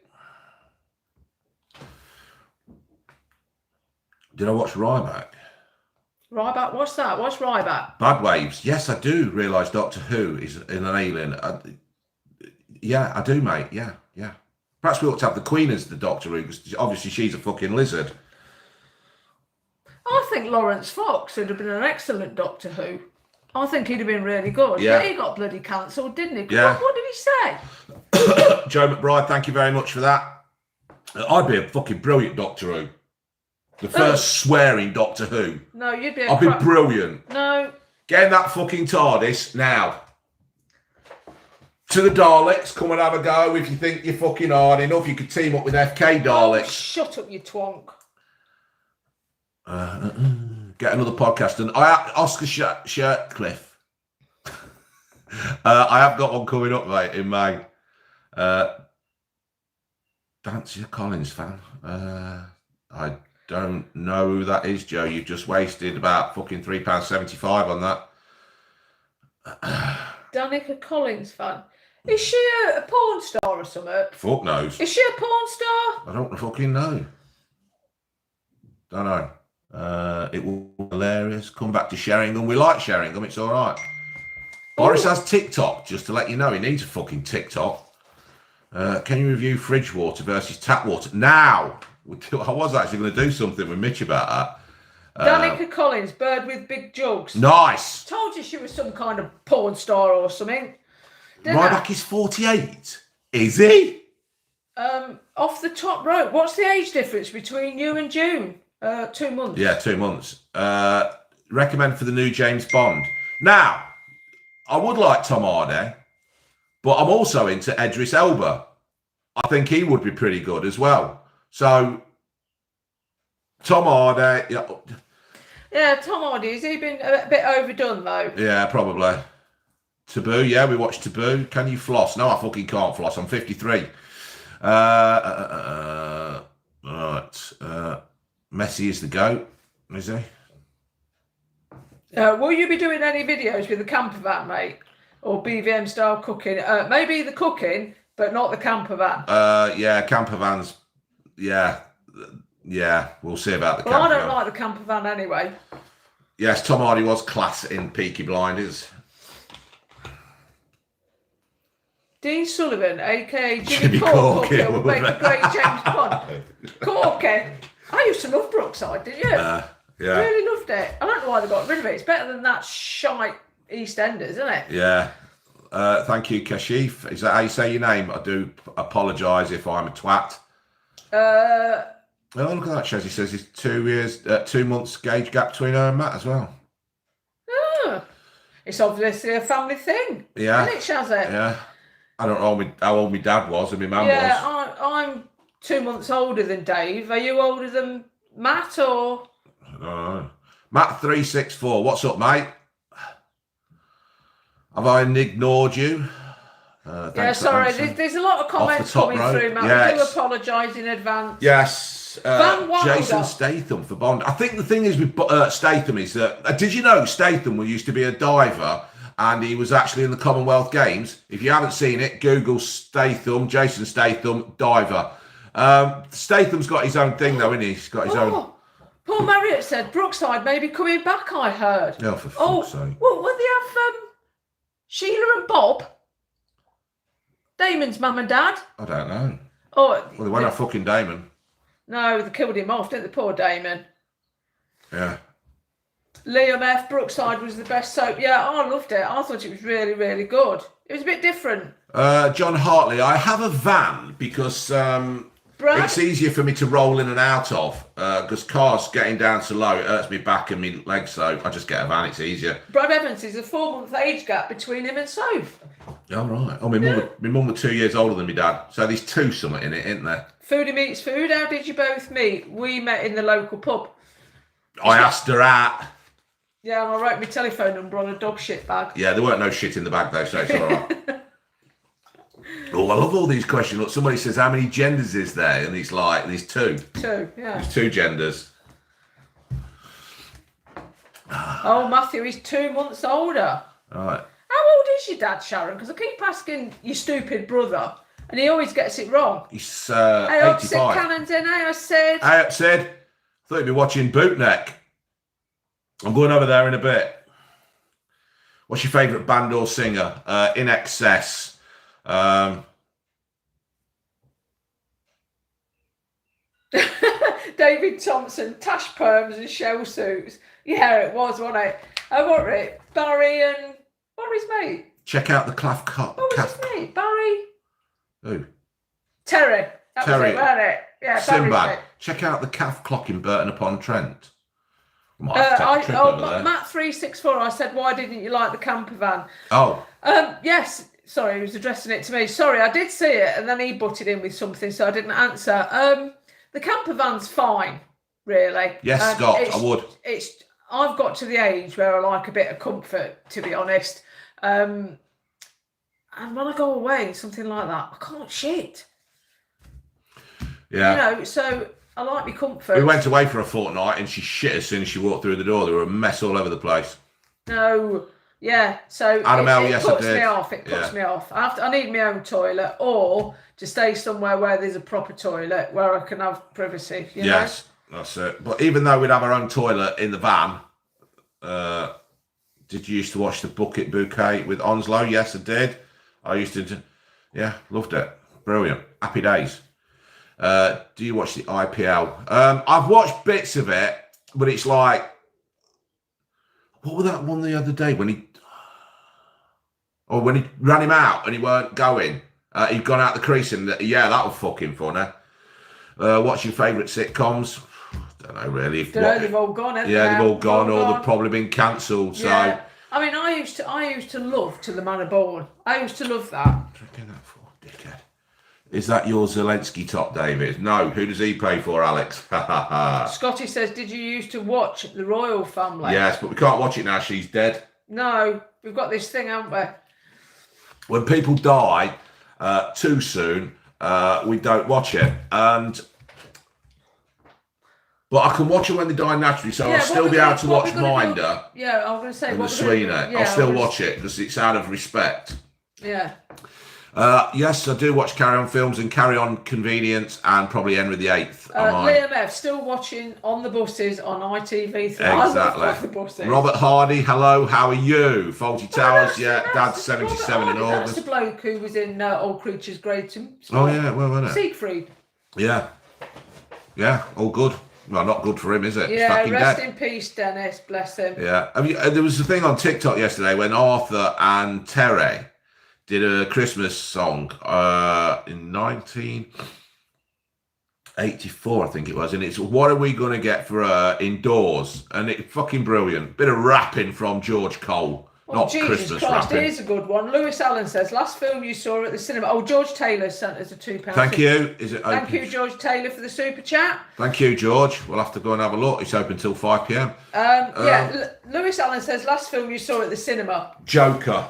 Did I watch Ryback? Ryback? What's that? What's Ryback? Bad Waves. Yes, I do realise Doctor Who is in an alien. Yeah, I do, mate. Yeah. Perhaps we ought to have the Queen as the Doctor Who, because obviously she's a fucking lizard. I think Lawrence Fox would have been an excellent Doctor Who. I think he'd have been really good. Yeah. He got bloody cancelled, didn't he? Yeah. What did he say? Joe McBride, thank you very much for that. I'd be a fucking brilliant Doctor Who. The first swearing Doctor Who. No, you'd be I'd be brilliant. No. Get in that fucking TARDIS now. To the Daleks, come and have a go if you think you're fucking hard enough. You could team up with FK Daleks. Oh, shut up, you twonk. Get another podcast. And Oscar Shirtcliffe. I have got one coming up, mate, in May. Fancy a Collins fan. I don't know who that is, Joe. You've just wasted about fucking £3.75 on that. Danica Collins fan. Is she a porn star or something? Fuck knows. Is she a porn star? I don't fucking know. Don't know. It will be hilarious. Come back to Sheringham. We like Sheringham. It's all right. Boris has TikTok, just to let you know. He needs a fucking TikTok. Can you review fridge water versus tap water? Now! I was actually going to do something with Mitch about that. Danica Collins, bird with big jugs. Nice! Told you she was some kind of porn star or something. Ryback is 48. Is he? Off the top rope. What's the age difference between you and June? 2 months. Yeah, 2 months. Recommend for the new James Bond. Now, I would like Tom Hardy, but I'm also into Idris Elba. I think he would be pretty good as well. So, Tom Hardy. Yeah, Tom Hardy. Has he been a bit overdone, though? Yeah, probably. Taboo, yeah, we watched Taboo. Can you floss? No, I fucking can't floss. I'm 53. Right. Messi is the GOAT, is he? Will you be doing any videos with the camper van, mate? Or BVM style cooking? Maybe the cooking, but not the camper van. Yeah, camper vans. Yeah, we'll see about the Well, camper I don't van. like the camper van anyway. Yes, Tom Hardy was class in Peaky Blinders. Dean Sullivan, aka Jimmy Jimmy Corker, will Corker. make a great James Bond. Corker. I used to love Brookside, did you? Yeah. Really loved it. I don't know why they got rid of it. It's better than that shite EastEnders, isn't it? Yeah. Thank you, Kashif. Is that how you say your name? I do apologise if I'm a twat. Oh, look at that, Shaz. He says it's 2 months gauge gap between her and Matt as well. Oh, it's obviously a family thing. Yeah. Isn't it, Shazzy? Yeah. I don't know how old my dad was and my mum Yeah, was. I'm 2 months older than Dave. Are you older than Matt or? I don't know. Matt 364. What's up, mate? Have I ignored you? Yeah, sorry. There's a lot of comments coming through, Matt. Yeah, I do apologise in advance. Yes. Van Wilder. Jason Statham for Bond. I think the thing is with Statham is that, did you know Statham used to be a diver and he was actually in the Commonwealth Games? If you haven't seen it, Google Jason Statham, diver. Statham's got his own thing though, isn't he? He's got his own. Paul Marriott said Brookside may be coming back, I heard. Oh, for fuck's sake. Well, will they have Sheila and Bob? Damon's mum and dad? I don't know. Oh, Well, they won't have fucking Damon. No, they killed him off, didn't they? Poor Damon. Yeah. Liam F. Brookside was the best soap. Yeah, I loved it. I thought it was really, really good. It was a bit different. John Hartley, I have a van because Brad, It's easier for me to roll in and out of because cars getting down to low, it hurts me back and my legs, so I just get a van, it's easier. Brad Evans is a 4-month age gap between him and Soph. All right. Oh, my mum was 2 years older than my dad, so there's two something in it, isn't there? Foodie meets food. How did you both meet? We met in the local pub. I asked her out. Yeah, and I wrote my telephone number on a dog shit bag. Yeah, there weren't no shit in the bag though, so it's all right. Oh, I love all these questions. Look, somebody says, how many genders is there? And it's like, there's two. Two, yeah. There's two genders. Oh, Matthew, he's 2 months older. All right. How old is your dad, Sharon? Because I keep asking your stupid brother, and he always gets it wrong. He's Hey, up, Sid 85. Cannon's in. Hey, I said. Hey, up, Sid. I thought you'd be watching Bootneck. I'm going over there in a bit. What's your favourite band or singer? In Excess. David Thompson, tash perms and shell suits. Yeah, it was, wasn't it? Oh, what it? Barry and what was his mate? Check out the Claff Cup. What was his mate? Barry? Who? Terry. That Terry. was it, wasn't it? Yeah, Barry's Sinbad. mate. Check out the calf clock in Burton upon Trent. We might have to take a trip over there. Matt364, I said, why didn't you like the camper van? Oh. Yes, sorry, he was addressing it to me. Sorry, I did see it, and then he butted in with something, so I didn't answer. The camper van's fine, really. Yes, Scott, I would. I've got to the age where I like a bit of comfort, to be honest. And when I go away, something like that, I can't shit. Yeah. You know, so I like my comfort. We went away for a fortnight and she shit as soon as she walked through the door. There were a mess all over the place. No, yeah. So Adam L, it yes, puts I did. me off. It puts me off. I need my own toilet, or to stay somewhere where there's a proper toilet where I can have privacy. You Yes, that's it. But even though we'd have our own toilet in the van, did you used to watch the Bucket Bouquet with Onslow? Yes, I did. I used to, yeah, loved it. Brilliant. Happy days. Do you watch the IPL? I've watched bits of it, but it's like, what was that one the other day when he ran him out and he weren't going? He'd gone out the crease and yeah, that was fucking funny. What's your favourite sitcoms? Don't know really. they've all gone, haven't they? Yeah, they've all gone, or they've probably been cancelled. Yeah. So I mean, I used to love To the Man of Born. I used to love that. What do you get that for, dickhead? Is that your Zelensky top, David? No. Who does he play for, Alex? Scotty says, did you used to watch The Royal Family? Yes, but we can't watch it now. She's dead. No, we've got this thing, haven't we? When people die too soon, we don't watch it. But I can watch it when they die naturally, so I'll still be able to watch Minder. Yeah, I was going to say. And the Sweeney. I'll still watch it because it's out of respect. Yeah. Yes, I do watch Carry On Films and Carry On Convenience and probably Henry VIII. Liam F. still watching On the Buses on ITV3. Exactly. The buses. Robert Hardy, hello, how are you? Faulty Towers, Dad's 77 in August. That's the bloke who was in All Creatures Great. Oh, yeah, well, wasn't it? Siegfried. Yeah. Yeah, all good. Well, not good for him, is it? Yeah, rest dead. in peace, Dennis. Bless him. Yeah. There was a thing on TikTok yesterday when Arthur and Terry did a Christmas song in 1984, I think it was, and it's "What Are We Gonna Get for Her Indoors?" and it's fucking brilliant. Bit of rapping from George Cole, not Jesus Christmas Christ, rapping. here's a good one. Lewis Allen says, last film you saw at the cinema. Oh, George Taylor sent us a £2. Thank you. Is it open? Thank you, George Taylor, for the super chat. Thank you, George. We'll have to go and have a look. It's open till 5 p.m. Lewis Allen says, last film you saw at the cinema. Joker.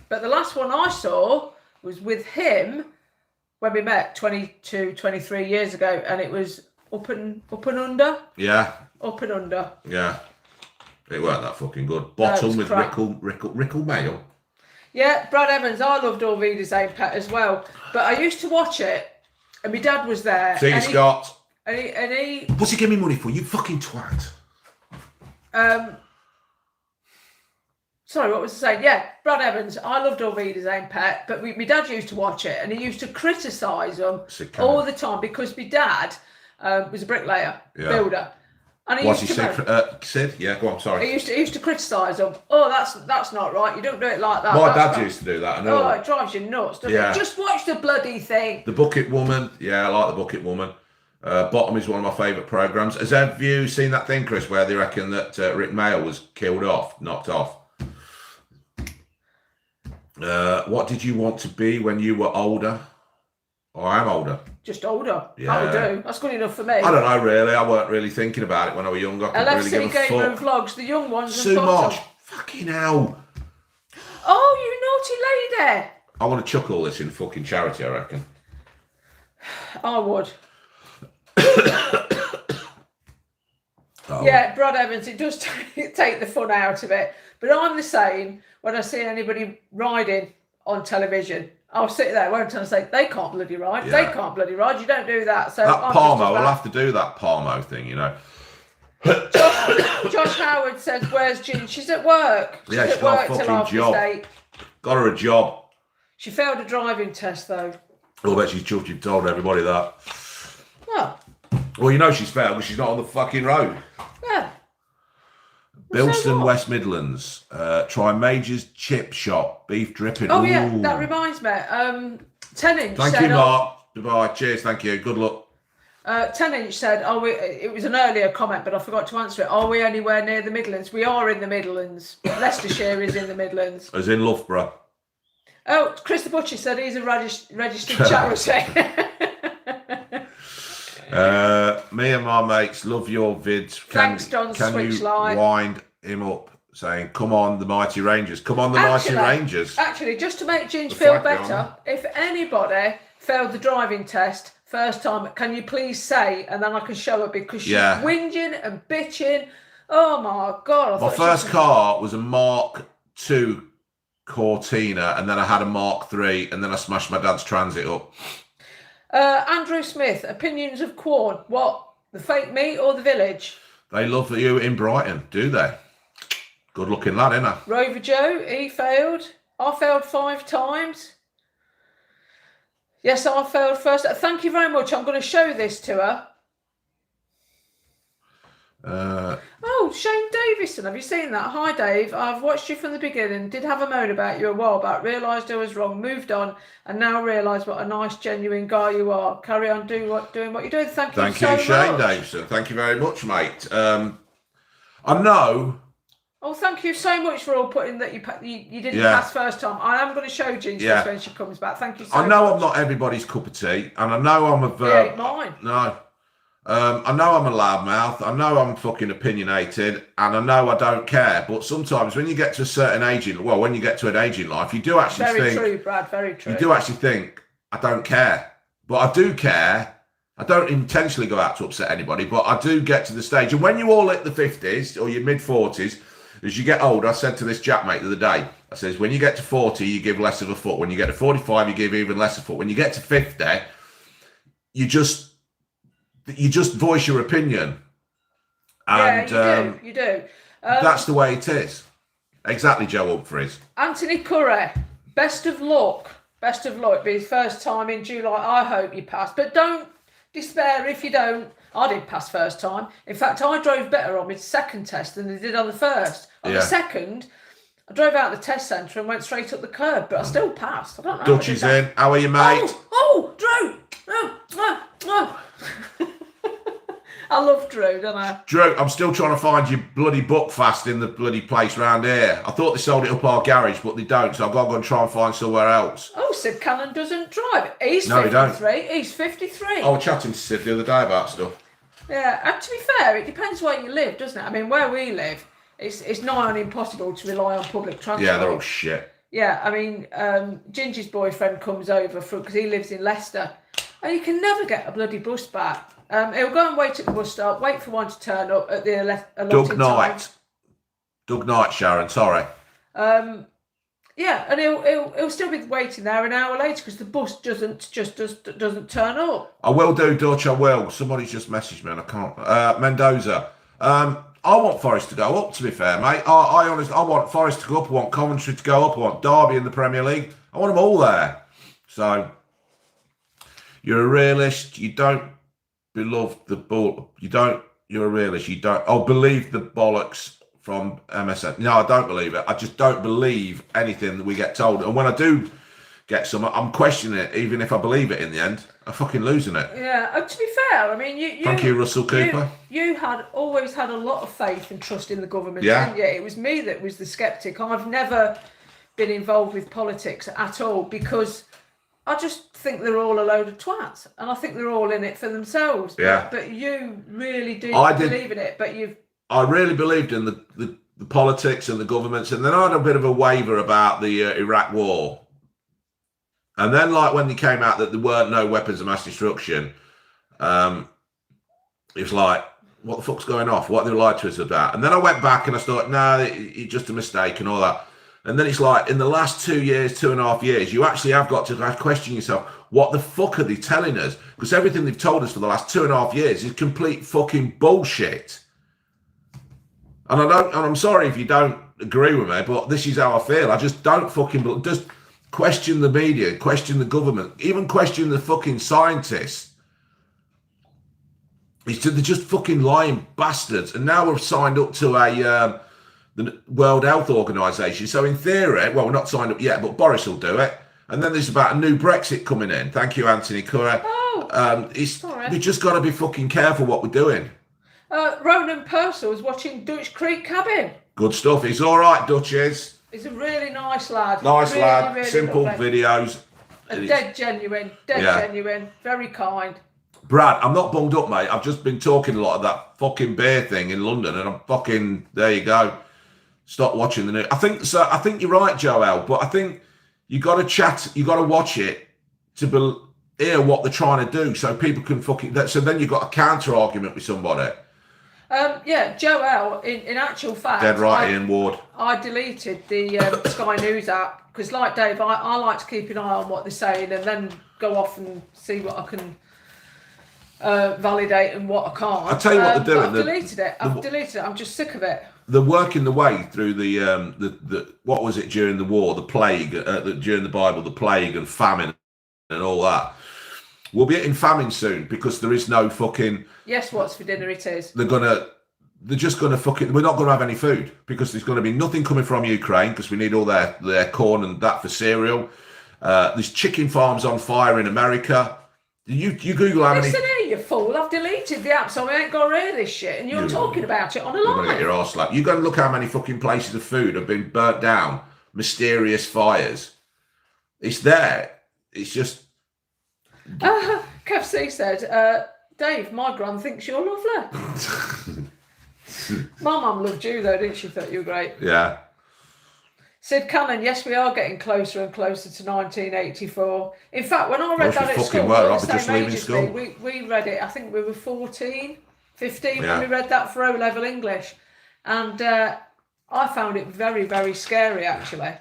But the last one I saw was with him when we met 22, 23 years ago, and it was Up and Under. Yeah. Up and Under. Yeah. It weren't that fucking good. Bottom with Rickle Mail. Yeah, Brad Evans. I loved All Vida's Aim Pet as well, but I used to watch it, and my dad was there. See you, Scott. And he. What's he giving me money for? You fucking twat. Sorry, what was I saying? Yeah, Brad Evans. I loved All Vida's Aim Pet, but my dad used to watch it, and he used to criticise them all the time because my dad was a bricklayer, builder. And What's he said? Sid? Yeah, go on, sorry. He used to criticise them. Oh, that's not right. You don't do it like that. My dad used to do that. I know. Oh, it drives you nuts, doesn't it? Just watch the bloody thing. The Bucket Woman. Yeah, I like the Bucket Woman. Bottom is one of my favourite programmes. Have you seen that thing, Chris, where they reckon that Rick Mail was knocked off? What did you want to be when you were older? Oh, I am older. Just older. Yeah. That'll do. That's good enough for me. I don't know, really. I weren't really thinking about it when I was younger. I LFC really Game Room Vlogs, the young ones. Too much. Fucking hell. Oh, you naughty lady. I want to chuck all this in fucking charity, I reckon. I would. Oh. Yeah, Brad Evans, it does take the fun out of it. But I'm the same when I see anybody riding on television. I'll sit there, won't I, and say, they can't bloody ride. Yeah. They can't bloody ride. You don't do that. So that Palmo, we'll have to do that Palmo thing, you know. Josh Howard says, where's Ginny? She's at work. She's at work got a till fucking job. Got her a job. She failed a driving test, though. Oh, I bet she's chuffed you've told everybody that. Well, you know she's failed because she's not on the fucking road. Yeah. Bilston, West Midlands. Try Major's Chip Shop. Beef dripping. Oh, yeah, that reminds me. 10-inch. Thank you, Mark. Goodbye. Cheers, thank you. Good luck. 10-inch said, it was an earlier comment, but I forgot to answer it. Are we anywhere near the Midlands? We are in the Midlands. Leicestershire is in the Midlands. As in Loughborough. Oh, Chris the Butcher said he's a registered charity. Me and my mates love your vids. Thanks, John Switchlight. You wind him up saying, come on, the Mighty Rangers. Come on, the Mighty Rangers. Actually, just to make Ginge feel better, if anybody failed the driving test first time, can you please say, and then I can show her, because she's whinging and bitching. Oh, my God. My first car was a Mark II Cortina, and then I had a Mark III, and then I smashed my dad's Transit up. Andrew Smith, opinions of Quorn. What? The fake meat or the village? They love you in Brighton, do they? Good looking lad, isn't he? Rover Joe, he failed. I failed 5 times. Yes, I failed first. Thank you very much. I'm going to show this to her. Shane Davison, have you seen that? Hi Dave, I've watched you from the beginning, did have a moan about you a while back, realised I was wrong, moved on, and now realise what a nice genuine guy you are. Carry on doing what you're doing. Thank you so much. Shane Davison, thank you very much, mate. I know. Oh, thank you so much for all putting that you didn't pass first time. I am going to show Ginge this when she comes back. Thank you so much. I know I'm not everybody's cup of tea, and I know I'm ain't mine. No. I know I'm a loudmouth, I know I'm fucking opinionated, and I know I don't care, but sometimes when you get to a certain age when you get to an age in life, you do actually think... Very true, Brad, very true. You do actually think, I don't care. But I do care. I don't intentionally go out to upset anybody, but I do get to the stage. And when you all hit the 50s or your mid-40s, as you get older, I said to this Jack mate the other day, I says, when you get to 40, you give less of a foot. When you get to 45, you give even less of a foot. When you get to 50, you just voice your opinion. And you do. That's the way it is. Exactly, Joe Humphries. Anthony Curry, best of luck. Best of luck. It'll be his first time in July. I hope you pass. But don't despair if you don't. I didn't pass first time. In fact, I drove better on my second test than I did on the first. On the second, I drove out of the test centre and went straight up the curb, but I still passed. I don't know. Dutch is in. How are you, mate? Drew! I love Drew, don't I? Drew, I'm still trying to find your bloody book fast in the bloody place round here. I thought they sold it up our garage, but they don't, so I've got to go and try and find somewhere else. Oh, Sid Cannon doesn't drive. He's 53. He's 53. I was chatting to Sid the other day about stuff. Yeah, and to be fair, it depends where you live, doesn't it? I mean, where we live, it's nigh on impossible to rely on public transport. Yeah, they're all shit. Yeah, I mean, Gingy's boyfriend comes over because he lives in Leicester, and you can never get a bloody bus back. He'll go and wait at the bus stop, wait for one to turn up at the allotted time. Doug Knight, Sharon, sorry. Yeah, and he'll still be waiting there an hour later because the bus doesn't turn up. I will do, Dutch, I will. Somebody's just messaged me and I can't. Mendoza. I want Forest to go up, to be fair, mate. I honestly, I want Forest to go up. I want Coventry to go up. I want Derby in the Premier League. I want them all there. So, you're a realist. You don't beloved the ball. You don't you're a realist. You don't. Oh, believe the bollocks from MSN. No, I don't believe it. I just don't believe anything that we get told. And when I do get some, I'm questioning it, even if I believe it in the end. I'm fucking losing it. Yeah, to be fair, I mean, Thank you, Russell Cooper. You had always had a lot of faith and trust in the government, Yeah. didn't you? It was me that was the skeptic. I've never been involved with politics at all because I just think they're all a load of twats, and I think they're all in it for themselves. Yeah. But you really do believe in it, but I really believed in the politics and the governments, and then I had a bit of a waver about the Iraq war. And then, like, when they came out that there weren't no weapons of mass destruction, it was like, what the fuck's going off? What they lied to us about? And then I went back and I thought, no, it's just a mistake and all that. And then it's like, in the last 2 years, 2.5 years, you actually have got to question yourself, what the fuck are they telling us? Because everything they've told us for the last 2.5 years is complete fucking bullshit. And I'm sorry if you don't agree with me, but this is how I feel. I just don't fucking just question the media, question the government, even question the fucking scientists. They're just fucking lying bastards. And now we've signed up to the World Health Organization. So in theory, well, we're not signed up yet, but Boris will do it. And then there's about a new Brexit coming in. Thank you, Anthony Curry. We just got to be fucking careful what we're doing. Ronan Purcell's watching Dutch Creek Cabin. Good stuff. He's all right, Dutch is. He's a really nice lad. Nice really, lad. really Simple lovely. videos. Dead genuine. Genuine. Very kind. Brad, I'm not bunged up, mate. I've just been talking a lot of that fucking beer thing in London, and I'm fucking, there you go. Stop watching the news. I think you're right, Joel, but I think you got to chat, you got to watch it to hear what they're trying to do, so people can so then you've got a counter argument with somebody. Yeah, Joel, in actual fact, Dead right, Ian Ward. I deleted the Sky News app because, like Dave, I like to keep an eye on what they're saying and then go off and see what I can validate and what I can't. I'll tell you what they're doing. I've deleted it. I'm just sick of it. They're working the way through the what was it during the war, the plague, during the Bible, the plague and famine and all that. We'll be hitting famine soon because there is no fucking. Yes, what's for dinner it is. They're just gonna fucking. We're not gonna have any food because there's gonna be nothing coming from Ukraine because we need all their corn and that for cereal. There's chicken farms on fire in America. You Google how many. Listen here, you fool! I've deleted the app, so I ain't got rid of this shit, and you're talking about it on a You're gonna live. get your arse slapped. You go and look how many fucking places of food have been burnt down. Mysterious fires. It's there. It's just. Kev C said, Dave, my gran thinks you're lovely. My mum loved you though, didn't she? Thought you were great. Yeah. Sid Cannon, yes, we are getting closer and closer to 1984. In fact, when I read that at school, I'll be just leaving school. We read it, I think we were 14, 15 Yeah. when we read that for O-level English. And I found it very, very scary, actually.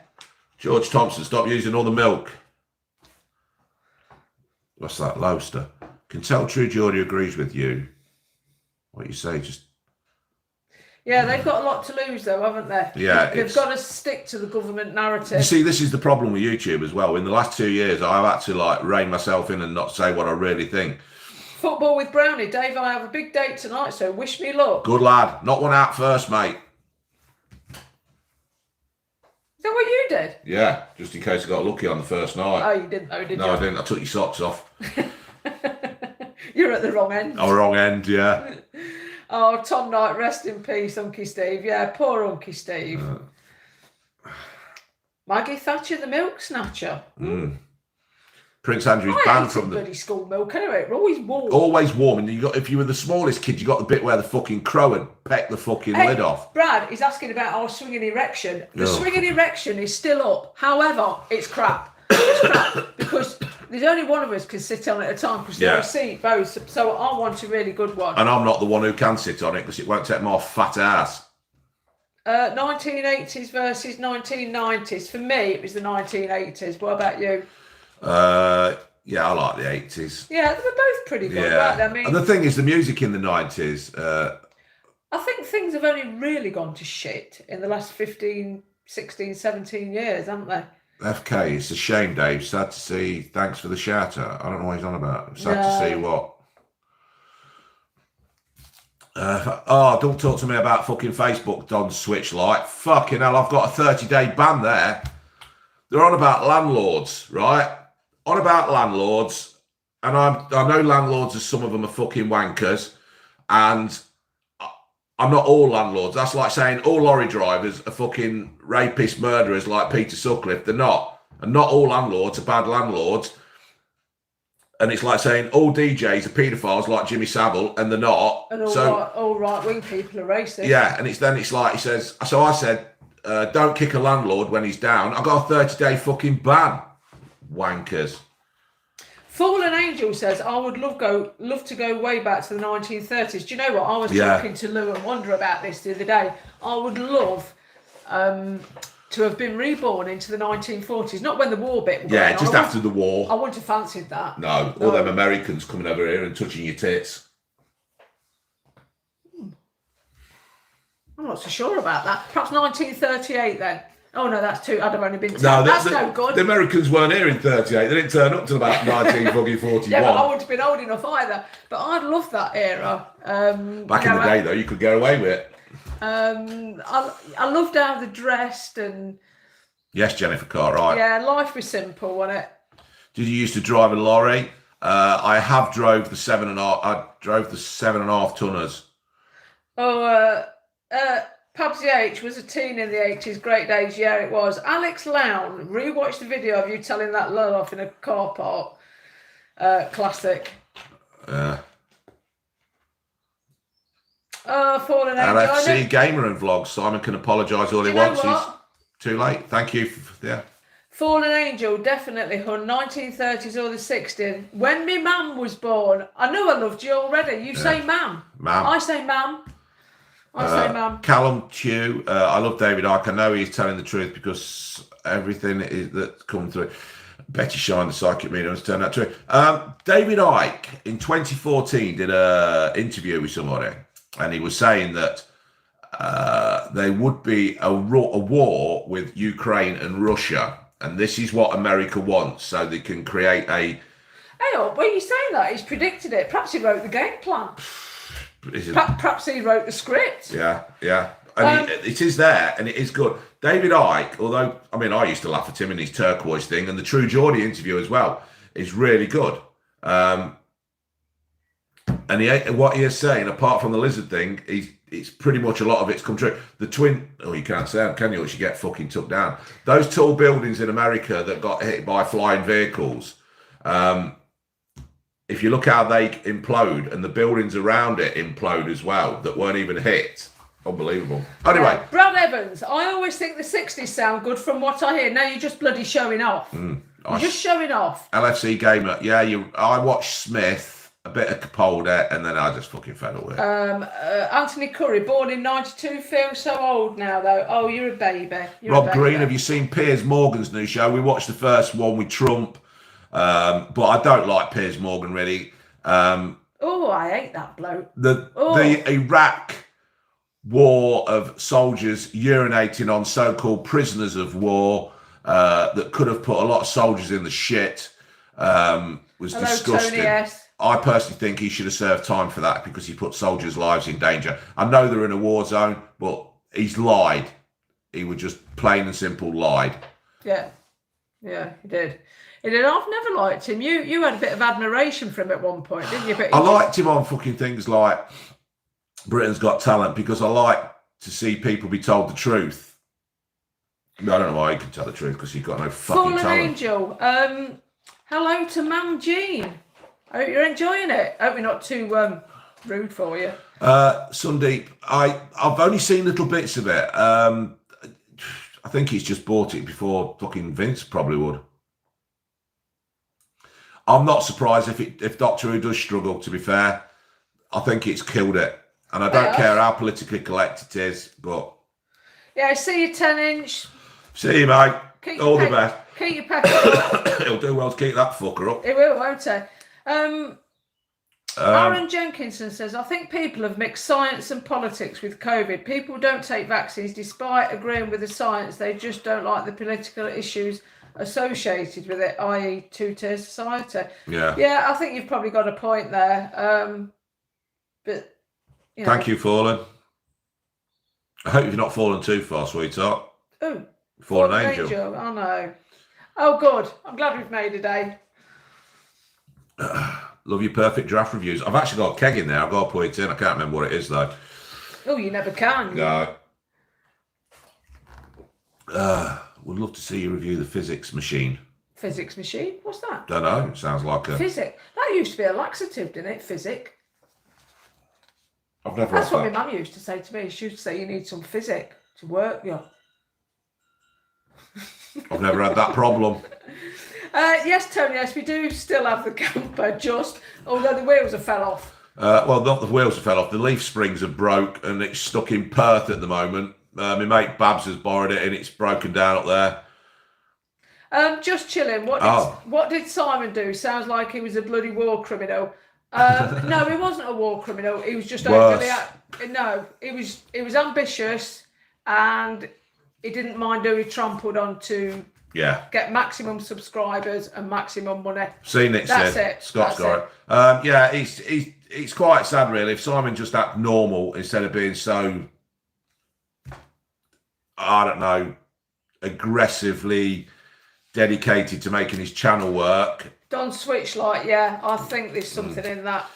George Thompson, stop using all the milk. What's that, Loaster? Can tell True Geordie agrees with you. What you say, just. Yeah, they've got a lot to lose, though, haven't they? Yeah, they've got to stick to the government narrative. You see, this is the problem with YouTube as well. In the last 2 years, I've had to rein myself in and not say what I really think. Football with Brownie, Dave. I have a big date tonight, so wish me luck. Good lad. Not one out first, mate. Is that what you did? Yeah, just in case I got lucky on the first night. Oh, you didn't, though, did you? No, I didn't. I took your socks off. You're at the wrong end. Oh, wrong end, yeah. Oh, Tom Knight, rest in peace, Unky Steve. Yeah, poor Unky Steve. Maggie Thatcher, the milk snatcher. Prince Andrew's banned from the bloody school milk. Anyway, we're always warm. Always warm, and if you were the smallest kid, you got the bit where the fucking crow would peck the fucking lid off. Brad is asking about our swinging erection. The swinging erection is still up. However, it's crap. It's crap because there's only one of us can sit on it at a time because there are seat both. So I want a really good one. And I'm not the one who can sit on it because it won't take my fat ass. 1980s versus 1990s. For me, it was the 1980s. What about you? Yeah, I like the 80s. Yeah, they were both pretty good. Yeah. Right? I mean, and the thing is, the music in the 90s. I think things have only really gone to shit in the last 15, 16, 17 years, haven't they? FK, it's a shame, Dave. Sad to see. Thanks for the shout out. I don't know what he's on about. Sad to see what. Don't talk to me about fucking Facebook, Don Switchlight. Fucking hell, I've got a 30-day ban there. They're on about landlords, right? On about landlords. And I know landlords, as some of them are fucking wankers. And I'm not all landlords. That's like saying all lorry drivers are fucking rapist murderers like Peter Sutcliffe. They're not. And not all landlords are bad landlords. And it's like saying all DJs are paedophiles like Jimmy Savile, and they're not. And all right-wing people are racist. Yeah, and it's like he says. So I said, don't kick a landlord when he's down. I got a 30-day fucking ban. Wankers. Fallen Angel says, I would love to go way back to the 1930s. Do you know what? I was talking to Lou and Wonder about this the other day. I would love to have been reborn into the 1940s. Not when the war bit was going on. Just after the war. I wouldn't have fancied that. No, all them Americans coming over here and touching your tits. I'm not so sure about that. Perhaps 1938 then. Oh no, that's too. I'd have only been 10. No, that's no good. The Americans weren't here in 38. They didn't turn up till about 1941. Yeah, but I wouldn't have been old enough either. But I'd love that era. Back in the day, though, you could get away with it. I loved how they dressed and. Yes, Jennifer Cartwright. Yeah, life was simple, wasn't it? Did you used to drive a lorry? I have drove the 7.5. I drove the 7.5 tonners. Pabsy H was a teen in the 80s. Great days. Yeah, it was. Alex Lown, rewatched the video of you telling that lull off in a car park. Classic. Yeah. Fallen Angel. LFC Gamer and Vlogs. Simon can apologise all he wants. He's too late. Thank you. Yeah. Fallen Angel, definitely, hun. 1930s or the 60s. When me mum was born, I knew I loved you already. You say ma'am. Ma'am. I say ma'am. I say ma'am. Callum Chew. I love David Icke. I know he's telling the truth because everything that's come through. Betty Shine, the psychic medium, has turned out true. David Icke, in 2014, did an interview with somebody. And he was saying that there would be a war with Ukraine and Russia. And this is what America wants, so they can create a... Hey, when you say that, he's predicted it. Perhaps he wrote the game plan. Perhaps he wrote the script. Yeah. And it is there, and it is good. David Icke, although, I mean, I used to laugh at him in his turquoise thing, and the True Geordie interview as well is really good. And what he is saying, apart from the lizard thing, it's pretty much a lot of it's come true. The twin, you can't say them, can you? Or you get fucking took down. Those tall buildings in America that got hit by flying vehicles, if you look how they implode, and the buildings around it implode as well, that weren't even hit. Unbelievable. Anyway. Brad Evans, I always think the 60s sound good from what I hear. Now you're just bloody showing off. You're just showing off. LFC Gamer. Yeah, I watched Smith, a bit of Capaldi, and then I just fucking fed up with it. Anthony Curry, born in 92, feels so old now, though. Oh, you're a baby. Rob Green, have you seen Piers Morgan's new show? We watched the first one with Trump, but I don't like Piers Morgan, really. I hate that bloke. The Iraq war of soldiers urinating on so-called prisoners of war that could have put a lot of soldiers in the shit was disgusting. Tony S. I personally think he should have served time for that because he put soldiers' lives in danger. I know they're in a war zone, but he's lied. He was just plain and simple lied. Yeah, he did. I've never liked him. You had a bit of admiration for him at one point, didn't you? I liked him on fucking things like Britain's Got Talent because I like to see people be told the truth. I don't know why he can tell the truth because he's got no fucking talent. Fallen Angel. Hello to Mam Jean. I hope you're enjoying it. I hope we're not too rude for you. Sundeep, I've only seen little bits of it. I think he's just bought it before fucking Vince probably would. I'm not surprised if Doctor Who does struggle, to be fair. I think it's killed it. And I don't care how politically correct it is, but... Yeah, see you 10-inch. See you, mate. All the best. Keep your pecker up. He'll do well to keep that fucker up. He will, won't he? Aaron Jenkinson says, I think people have mixed science and politics with COVID. People don't take vaccines despite agreeing with the science. They just don't like the political issues associated with it, i.e. two-tier society. Yeah, I think you've probably got a point there. But You know. Thank you, Fallen. I hope you've not fallen too far, sweetheart. Oh, Fallen angel. I know. Oh, good. I'm glad we've made a day. Love your perfect draft reviews. I've actually got a keg in there. I've got to put it in. I can't remember what it is, though. Oh, you never can. No. Would love to see you review the physics machine. Physics machine? What's that? Don't know. It sounds like a... Physic? That used to be a laxative, didn't it? Physic. I've never That's had what that. my mum used to say to me. She used to say, you need some physic to work you. I've never had that problem. Yes, Tony, yes, we do still have the camper, although the wheels have fell off. Well, not the wheels have fell off. The leaf springs are broke and it's stuck in Perth at the moment. My mate Babs has borrowed it and it's broken down up there. Just chilling. What did Simon do? Sounds like he was a bloody war criminal. No, he wasn't a war criminal. He was just overly. No, he was ambitious, and he didn't mind who he trampled on to get maximum subscribers and maximum money. Seen it. That's said. it. Scott's got it. Yeah, it's quite sad, really. If Simon just acted normal instead of being so, I don't know, aggressively dedicated to making his channel work. Don't switch light, yeah. I think there's something in that.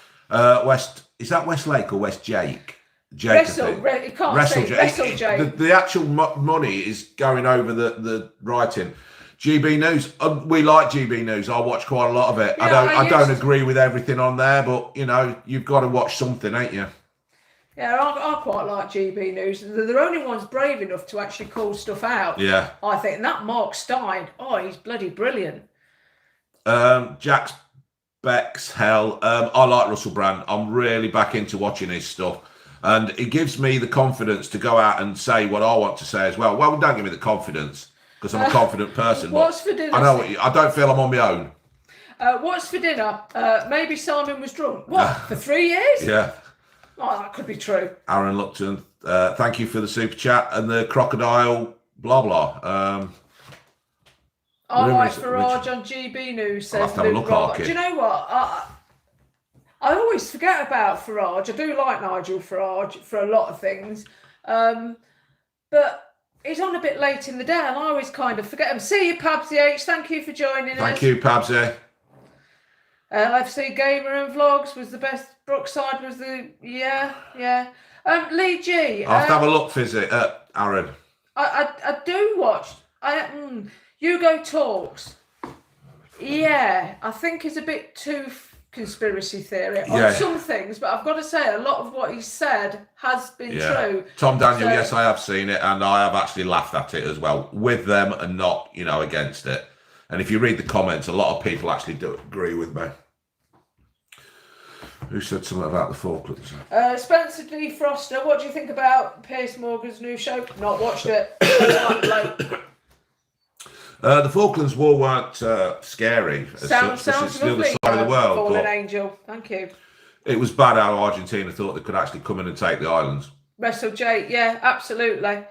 Is that Westlake or West Jake? Wrestle Jake. The actual money is going over the writing. GB News, we like GB News. I watch quite a lot of it. Yeah, I don't agree with everything on there, but you know, you've got to watch something, ain't you? Yeah, I quite like GB News. They're the only ones brave enough to actually call stuff out. Yeah. I think. And that Mark Stein, he's bloody brilliant. Jack's Beck's hell. I like Russell Brand. I'm really back into watching his stuff. And it gives me the confidence to go out and say what I want to say as well. Well, don't give me the confidence because I'm a confident person. What's for dinner? I don't feel I'm on my own. What's for dinner? Maybe Simon was drunk. What, for 3 years? Yeah. Oh, that could be true. Aaron Lupton, thank you for the super chat and the crocodile blah blah. I like Farage on GB News, says Luke Rock. Do you know what? I always forget about Farage. I do like Nigel Farage for a lot of things. But he's on a bit late in the day and I always kind of forget him. See you, Pabsy H. Thank you for joining us. Thank you, Pabsy. LFC Gamer and Vlogs was the best. Brookside was the... Yeah. Lee G. I'll have to have a look, Aaron. I do watch... Hugo Talks. Yeah, I think it's a bit too conspiracy theory on some things, but I've got to say a lot of what he said has been true. Tom Daniel, yes, I have seen it, and I have actually laughed at it as well, with them and not, against it. And if you read the comments, a lot of people actually do agree with me. Who said something about the Falklands? Spencer D. Froster, what do you think about Piers Morgan's new show? Not watched it. The Falklands War weren't scary. Sounds it's the lovely. other side of the world. Fallen Angel, thank you. It was bad how Argentina thought they could actually come in and take the islands. Wrestle Jake, yeah, absolutely.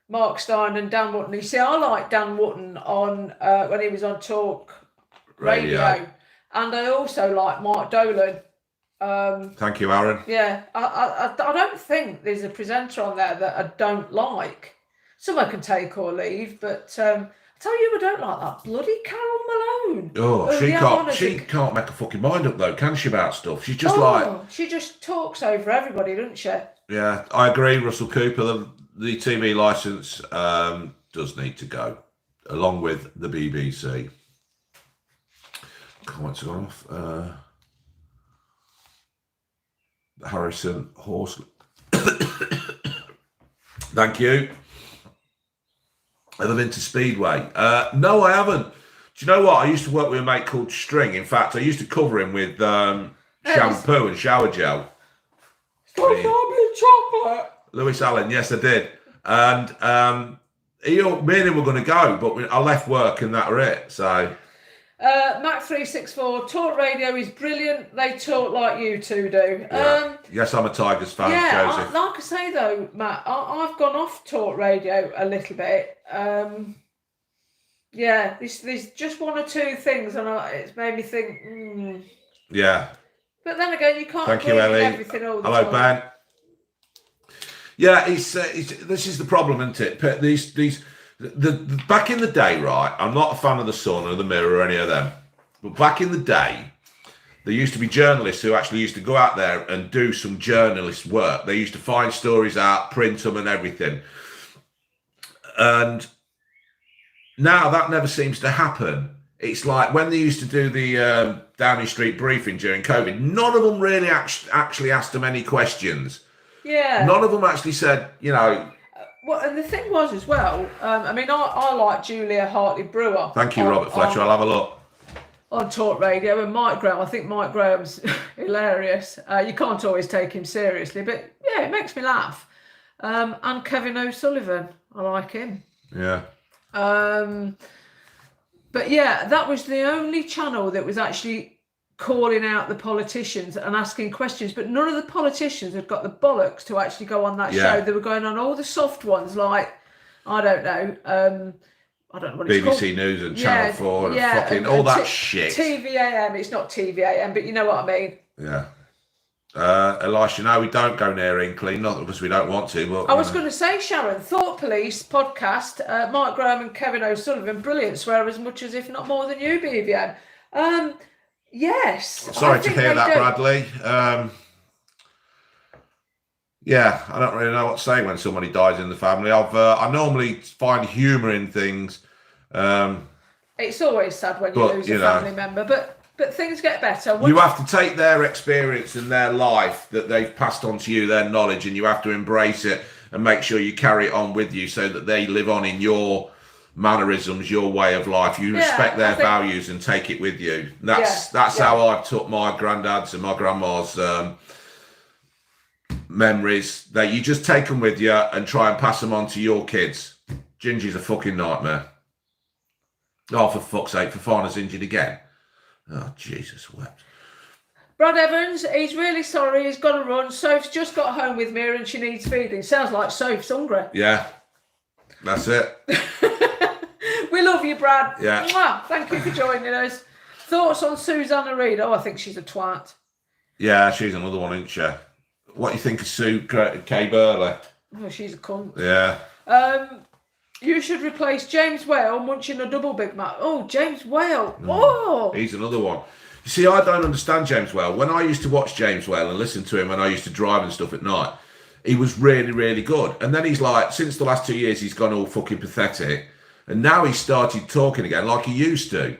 Mark Stein and Dan Wootton. You see, I like Dan Wootton on when he was on Talk Radio. And I also like Mark Dolan. Thank you, Aaron. Yeah, I don't think there's a presenter on there that I don't like. Someone can take or leave, but I tell you, I don't like that bloody Carol Malone. Oh, she can't make a fucking mind up though, can she, about stuff? She's just she just talks over everybody, doesn't she? Yeah, I agree. Russell Cooper, the TV licence does need to go, along with the BBC. Comments gone off. Harrison Horsley. Thank you. Ever into Speedway? No, I haven't. Do you know what? I used to work with a mate called String. In fact, I used to cover him with shampoo and shower gel. Chocolate. Lewis Allen, yes, I did. And me and him were going to go, but I left work and that were it. So. Mac364, Talk Radio is brilliant. They talk like you two do. Yeah. Yes, I'm a Tigers fan, Joseph. Like I say though, Matt, I've gone off Talk Radio a little bit. There's just one or two things, and it's made me think. Yeah. But then again, you can't Thank you, Ellie. everything all the Hello, time. Ben. Yeah, this is the problem, isn't it? The back in the day, right? I'm not a fan of the Sun or the Mirror or any of them, but back in the day, there used to be journalists who actually used to go out there and do some journalist work. They used to find stories out, print them, and everything. And now that never seems to happen. It's like when they used to do the Downing Street briefing during COVID, none of them really actually asked them any questions. Yeah. None of them actually said, Well, and the thing was as well, I like Julia Hartley-Brewer. Thank you, Robert Fletcher. I'll have a look. On Talk Radio, and Mike Graham. I think Mike Graham's hilarious. You can't always take him seriously, but yeah, it makes me laugh. And Kevin O'Sullivan. I like him. Yeah. But yeah, that was the only channel that was actually calling out the politicians and asking questions. But none of the politicians had got the bollocks to actually go on that show. They were going on all the soft ones, like, I don't know what it's called. BBC News and Channel 4 and fucking all that shit. TVAM, it's not TVAM, but you know what I mean. Yeah. Elisha, no, we don't go near Inkley, not because we don't want to. But I was going to say, Sharon, Thought Police podcast, Mark Graham and Kevin O'Sullivan, brilliant, swear as much as if not more than you, BVN. Yes. Sorry to hear that, Bradley. Yeah, I don't really know what to say when somebody dies in the family. I normally find humour in things. It's always sad when you lose a family member, but things get better. You have to take their experience and their life that they've passed on to you, their knowledge, and you have to embrace it and make sure you carry it on with you so that they live on in your mannerisms, your way of life. You respect their values and take it with you. That's how I've took my granddad's and my grandma's memories. That you just take them with you and try and pass them on to your kids. Gingy's a fucking nightmare. Oh, for fuck's sake, Fafana's injured again. Oh, Jesus wept. Brad Evans, he's really sorry. He's got to run. Soph's just got home with me and she needs feeding. Sounds like Soph's hungry. Yeah, that's it. We love you, Brad. Yeah. Mwah. Thank you for joining us. Thoughts on Susanna Reid? Oh, I think she's a twat. Yeah, she's another one, isn't she? What do you think of Sue Kay Burley? Oh, she's a cunt. Yeah. You should replace James Whale munching a double Big Mac. Oh, James Whale. Oh. He's another one. You see, I don't understand James Whale. When I used to watch James Whale and listen to him and I used to drive and stuff at night, he was really, really good. And then he's like, since the last 2 years, he's gone all fucking pathetic. And now he started talking again like he used to.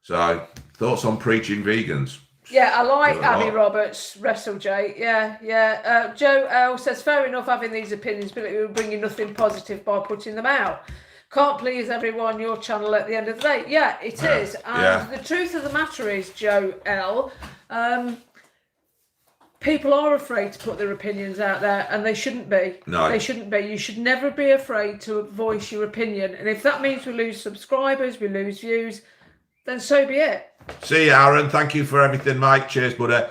So, thoughts on preaching vegans? Yeah, I like Abby Roberts, WrestleJ. Yeah. Joe L says, fair enough having these opinions, but it will bring you nothing positive by putting them out. Can't please everyone, your channel at the end of the day. Yeah, it is. And the truth of the matter is, Joe L, people are afraid to put their opinions out there, and they shouldn't be. No. They shouldn't be. You should never be afraid to voice your opinion. And if that means we lose subscribers, we lose views, then so be it. See you, Aaron. Thank you for everything, Mike. Cheers, buddy.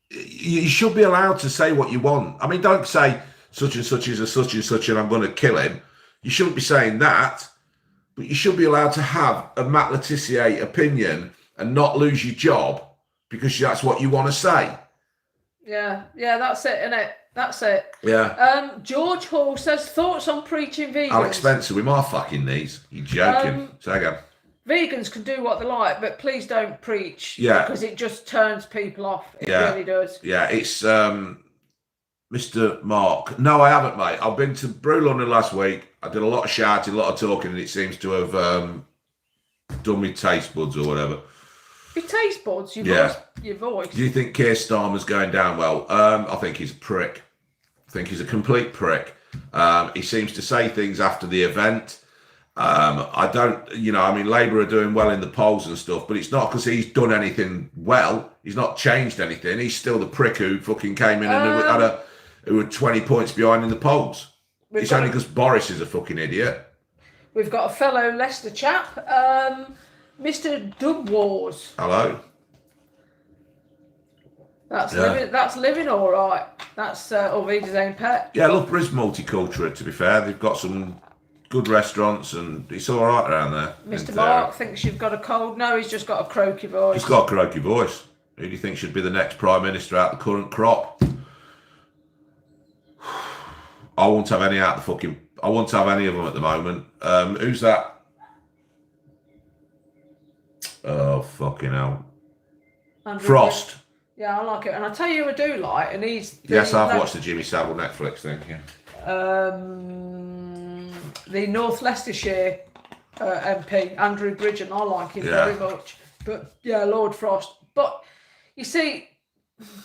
You should be allowed to say what you want. I mean, don't say such and such is a such and such and I'm going to kill him. You shouldn't be saying that, but you should be allowed to have a Matt Letizia opinion and not lose your job because that's what you want to say. Yeah, that's it, isn't it? That's it. Yeah. George Hall says, thoughts on preaching vegans? Alex Spencer with my fucking knees. You joking? Say again. Vegans can do what they like, but please don't preach. Yeah. Because it just turns people off. It really does. Yeah, it's Mr. Mark. No, I haven't, mate. I've been to Brew London last week. I did a lot of shouting, a lot of talking, and it seems to have done me taste buds or whatever. Your taste buds? Your voice? Do you think Keir Starmer's going down well? I think he's a prick. I think he's a complete prick. He seems to say things after the event. I don't, Labour are doing well in the polls and stuff, but it's not because he's done anything well. He's not changed anything. He's still the prick who fucking came in and who were 20 points behind in the polls. It's only because Boris is a fucking idiot. We've got a fellow Leicester chap, Mr. Dub Wars. Hello. That's living all right. That's Ulvida's own pet. Yeah, Loughborough is multicultural, to be fair. They've got some good restaurants and it's all right around there. Mr. Mark thinks you've got a cold. No, he's just got a croaky voice. He's got a croaky voice. Who do you think should be the next Prime Minister out the current crop? I won't have any out the fucking... I won't have any of them at the moment. Who's that? Oh, fucking hell. Andrew Frost. Wood. Yeah, I like it. And I tell you who I do like, and he's... Yes, I've watched the Jimmy Savile Netflix thing, yeah. The North Leicestershire MP, Andrew Bridgen, I like him very much. But, yeah, Lord Frost. But, you see...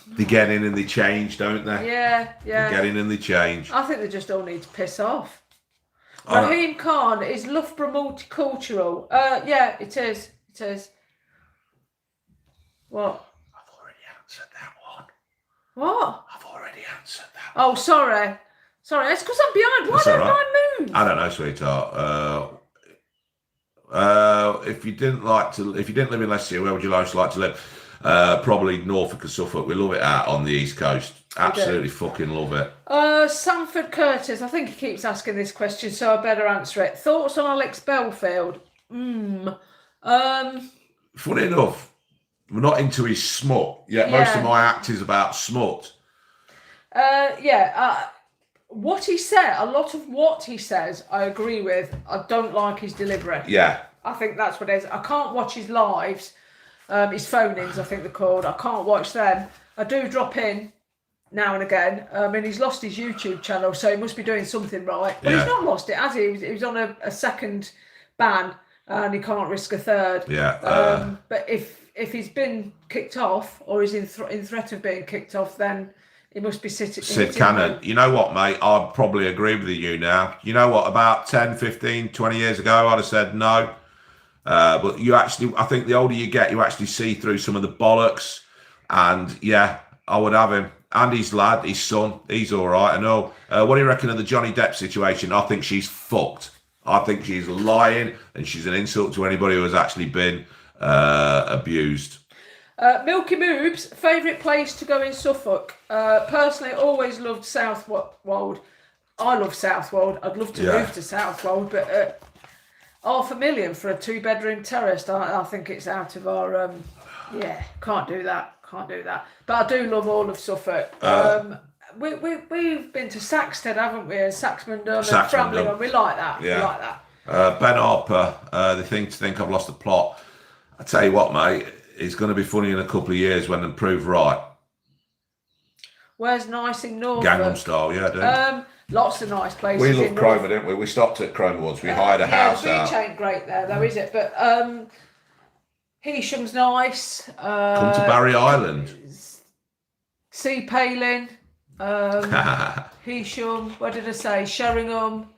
They get in and they change, don't they? Yeah. They get in and they change. I think they just all need to piss off. Raheem Khan, is Loughborough multicultural? Yeah, it is. It is. What? I've already answered that one. What? I've already answered that one. Oh, sorry. Sorry, it's because I'm behind. Why don't I move? I don't know, sweetheart. If you didn't live in Leicester, where would you like to live? Probably Norfolk and Suffolk. We love it out on the East Coast. Absolutely fucking love it. Sanford Curtis, I think he keeps asking this question, so I better answer it. Thoughts on Alex Belfield? Funny enough, we're not into his smut, yet most of my act is about smut. What he said, a lot of what he says, I agree with. I don't like his delivery. Yeah. I think that's what it is. I can't watch his lives, his phone-ins, I think they're called. I can't watch them. I do drop in now and again. And he's lost his YouTube channel, so he must be doing something right. But he's not lost it, has he? He was on a second ban, and he can't risk a third. Yeah. But if he's been kicked off, or is in threat of being kicked off, then he must be sitting... Sid Cannon. You know what, mate? I'd probably agree with you now. You know what? About 10, 15, 20 years ago, I'd have said no. But you actually... I think the older you get, you actually see through some of the bollocks. And, yeah, I would have him. And his lad, his son, he's all right. I know. What do you reckon of the Johnny Depp situation? I think she's fucked. I think she's lying, and she's an insult to anybody who has actually been abused. Milky Moobs, favourite place to go in Suffolk? Personally, always loved Southwold. I love Southwold. I'd love to move to Southwold, but $500,000 for a 2-bedroom terrace, I think it's out of our... can't do that. But I do love all of Suffolk. We've been to Saxted, haven't we? And Saxmundham and Framlingham. We like that. Yeah. We like that. Ben Harper, they think I've lost the plot. I tell you what, mate, it's going to be funny in a couple of years when they prove right. Where's nice in Norfolk? Gangnam Style, yeah, dude. Lots of nice places. We loved Cromer, didn't we? We stopped at Cromer once. We hired a house out. The beach ain't great there, though, is it? But Heasham's nice. Come to Barry Island. Sea Paling. Heasham. What did I say? Sheringham.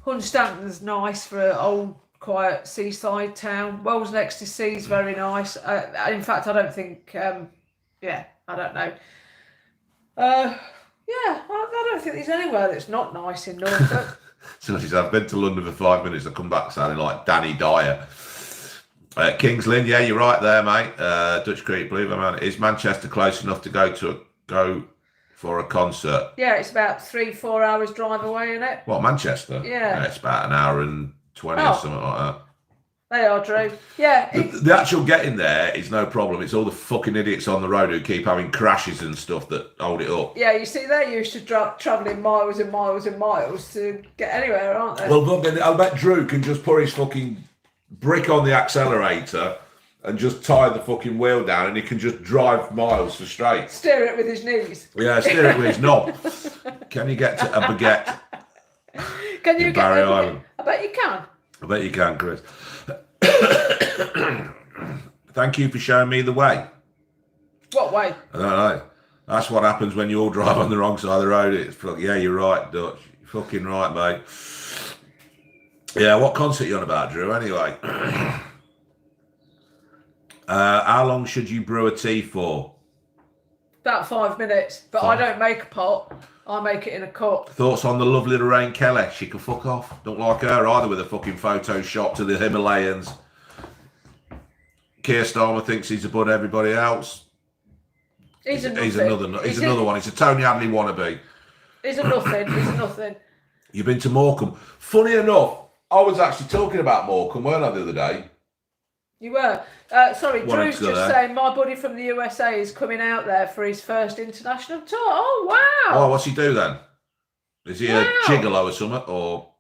Hunstanton's nice for an old, quiet seaside town. Wells next to Sea's very nice. In fact, I don't think... I don't know. I don't think there's anywhere that's not nice in Norfolk. So I've been to London for 5 minutes. I come back sounding like Danny Dyer. Kings Lynn, yeah, you're right there, mate. Dutch Creek, believe it, man. Is Manchester close enough to go for a concert? Yeah, it's about 3-4 hours drive away, isn't it? What, Manchester? Yeah. It's about an hour and 20 or something like that. They are, Drew. Yeah. The actual getting there is no problem. It's all the fucking idiots on the road who keep having crashes and stuff that hold it up. Yeah, you see, they're used to travelling miles and miles and miles to get anywhere, aren't they? Well, look, I bet Drew can just put his fucking brick on the accelerator and just tie the fucking wheel down, and he can just drive miles for straight. Steer it with his knees. Yeah, steer it with his knob. Can you get to a baguette? Can you get Barry Island? I bet you can. I bet you can, Chris. Thank you for showing me the way. What way? I don't know. That's what happens when you all drive on the wrong side of the road. It's yeah, you're right, Dutch. You're fucking right, mate. Yeah, what concert are you on about, Drew? Anyway. How long should you brew a tea for? About 5 minutes. But I don't make a pot. I make it in a cup. Thoughts on the lovely Lorraine Kelly? She can fuck off. Don't like her either with a fucking Photoshop to the Himalayas. Keir Starmer thinks he's above everybody else. He's another one. He's a Tony Hadley wannabe. He's a nothing. You've been to Morecambe. Funny enough, I was actually talking about Morecambe, weren't I, the other day? You were. Sorry, Wanted Drew's to go just there. saying my buddy from the USA is coming out there for his first international tour. Oh, wow. Oh, what's he do then? Is he a gigolo or something? Or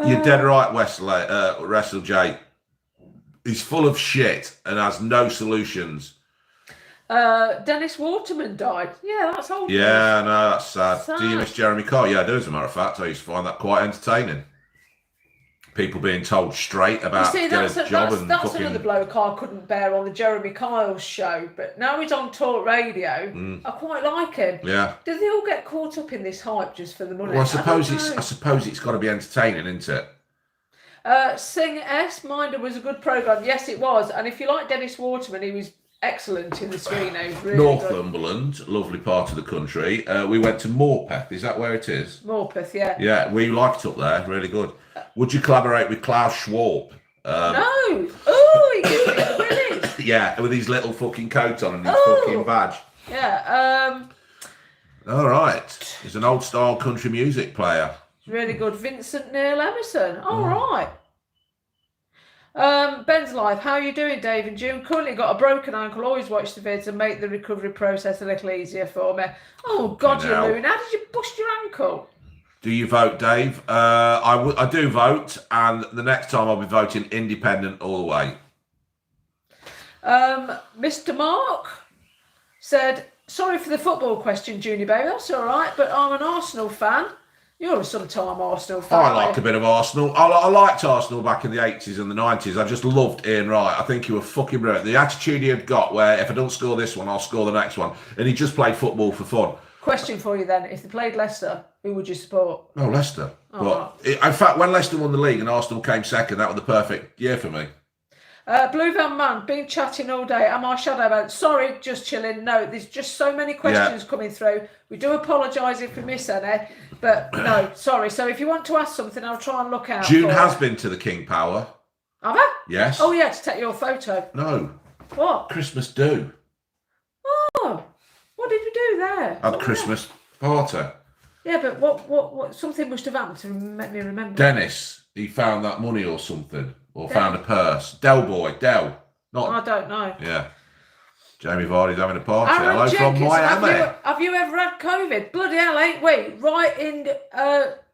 you're dead right, Wesley, Wrestle J. He's full of shit and has no solutions. Dennis Waterman died. Yeah, that's old. Yeah, no, that's sad. Sad. Do you miss Jeremy Carr? Yeah, I do, as a matter of fact. I used to find that quite entertaining. People being told straight about You see, getting that's a job and that's fucking... another bloke I couldn't bear on the Jeremy Kyle's show, but now he's on talk radio. I quite like him. Yeah. Do they all get caught up in this hype just for the money? Well, I suppose it's got to be entertaining, isn't it? Sing S Minder was a good program. Yes, it was. And if you like Dennis Waterman, he was excellent in the screen. He was really Northumberland, lovely part of the country. We went to Morpeth. Is that where it is? Morpeth, yeah. Yeah, we liked it up there. Really good. Would you collaborate with Klaus Schwab? No. Oh, he gives me the willies. Yeah, with his little fucking coat on and his fucking badge. Yeah. All right. He's an old style country music player. Really good. Vincent Neil Emerson. All right. Ben's life. How are you doing, Dave and June? Currently got a broken ankle. Always watch the vids and make the recovery process a little easier for me. Oh, God, you Loon. How did you bust your ankle? Do you vote, Dave? I do vote, and the next time I'll be voting independent all the way. Mr. Mark said, sorry for the football question, Junior Baby. That's all right, but I'm an Arsenal fan. You're a sometime Arsenal fan. I like a bit of Arsenal. I liked Arsenal back in the 80s and the 90s. I just loved Ian Wright. I think he was fucking brilliant. The attitude he had got where if I don't score this one, I'll score the next one. And he just played football for fun. Question for you then. If they played Leicester, who would you support? Oh, Leicester. In fact, when Leicester won the league and Arsenal came second, that was the perfect year for me. Blue Van Man, been chatting all day. Am I shadow about? Sorry, just chilling. No, there's just so many questions coming through. We do apologise if we miss any, but no, sorry. So if you want to ask something, I'll try and look out. June has been to the King Power. Have I? Yes. Oh yeah, to take your photo. No. What? Christmas do. Oh, what did we do there? Had Christmas party. Yeah, but what? Something must have happened to make me remember. Dennis, he found that money or something. Or found a purse. Del boy. Not. I don't know. Yeah. Jamie Vardy's having a party. Aaron Hello Jenkins, from Miami. Have you ever had COVID? Bloody hell, ain't we? Right in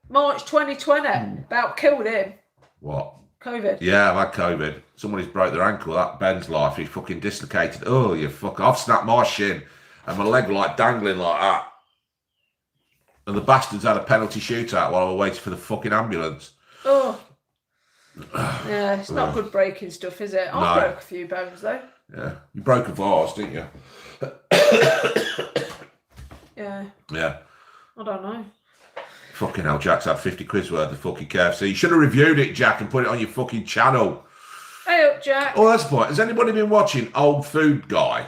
March 2020. About killed him. What? COVID. Yeah, I've had COVID. Somebody's broke their ankle. That Ben's life. He's fucking dislocated. Oh, you fuck. I've snapped my shin. And my leg like dangling like that. And the bastards had a penalty shootout while I was waiting for the fucking ambulance. Oh. Yeah, it's not good breaking stuff, is it? I broke a few bones though. Yeah, you broke a vase, didn't you? Yeah. Yeah. I don't know. Fucking hell, Jack's had 50 quid's worth of fucking KFC. You should have reviewed it, Jack, and put it on your fucking channel. Hey up, Jack. Oh, that's the point. Has anybody been watching Old Food Guy?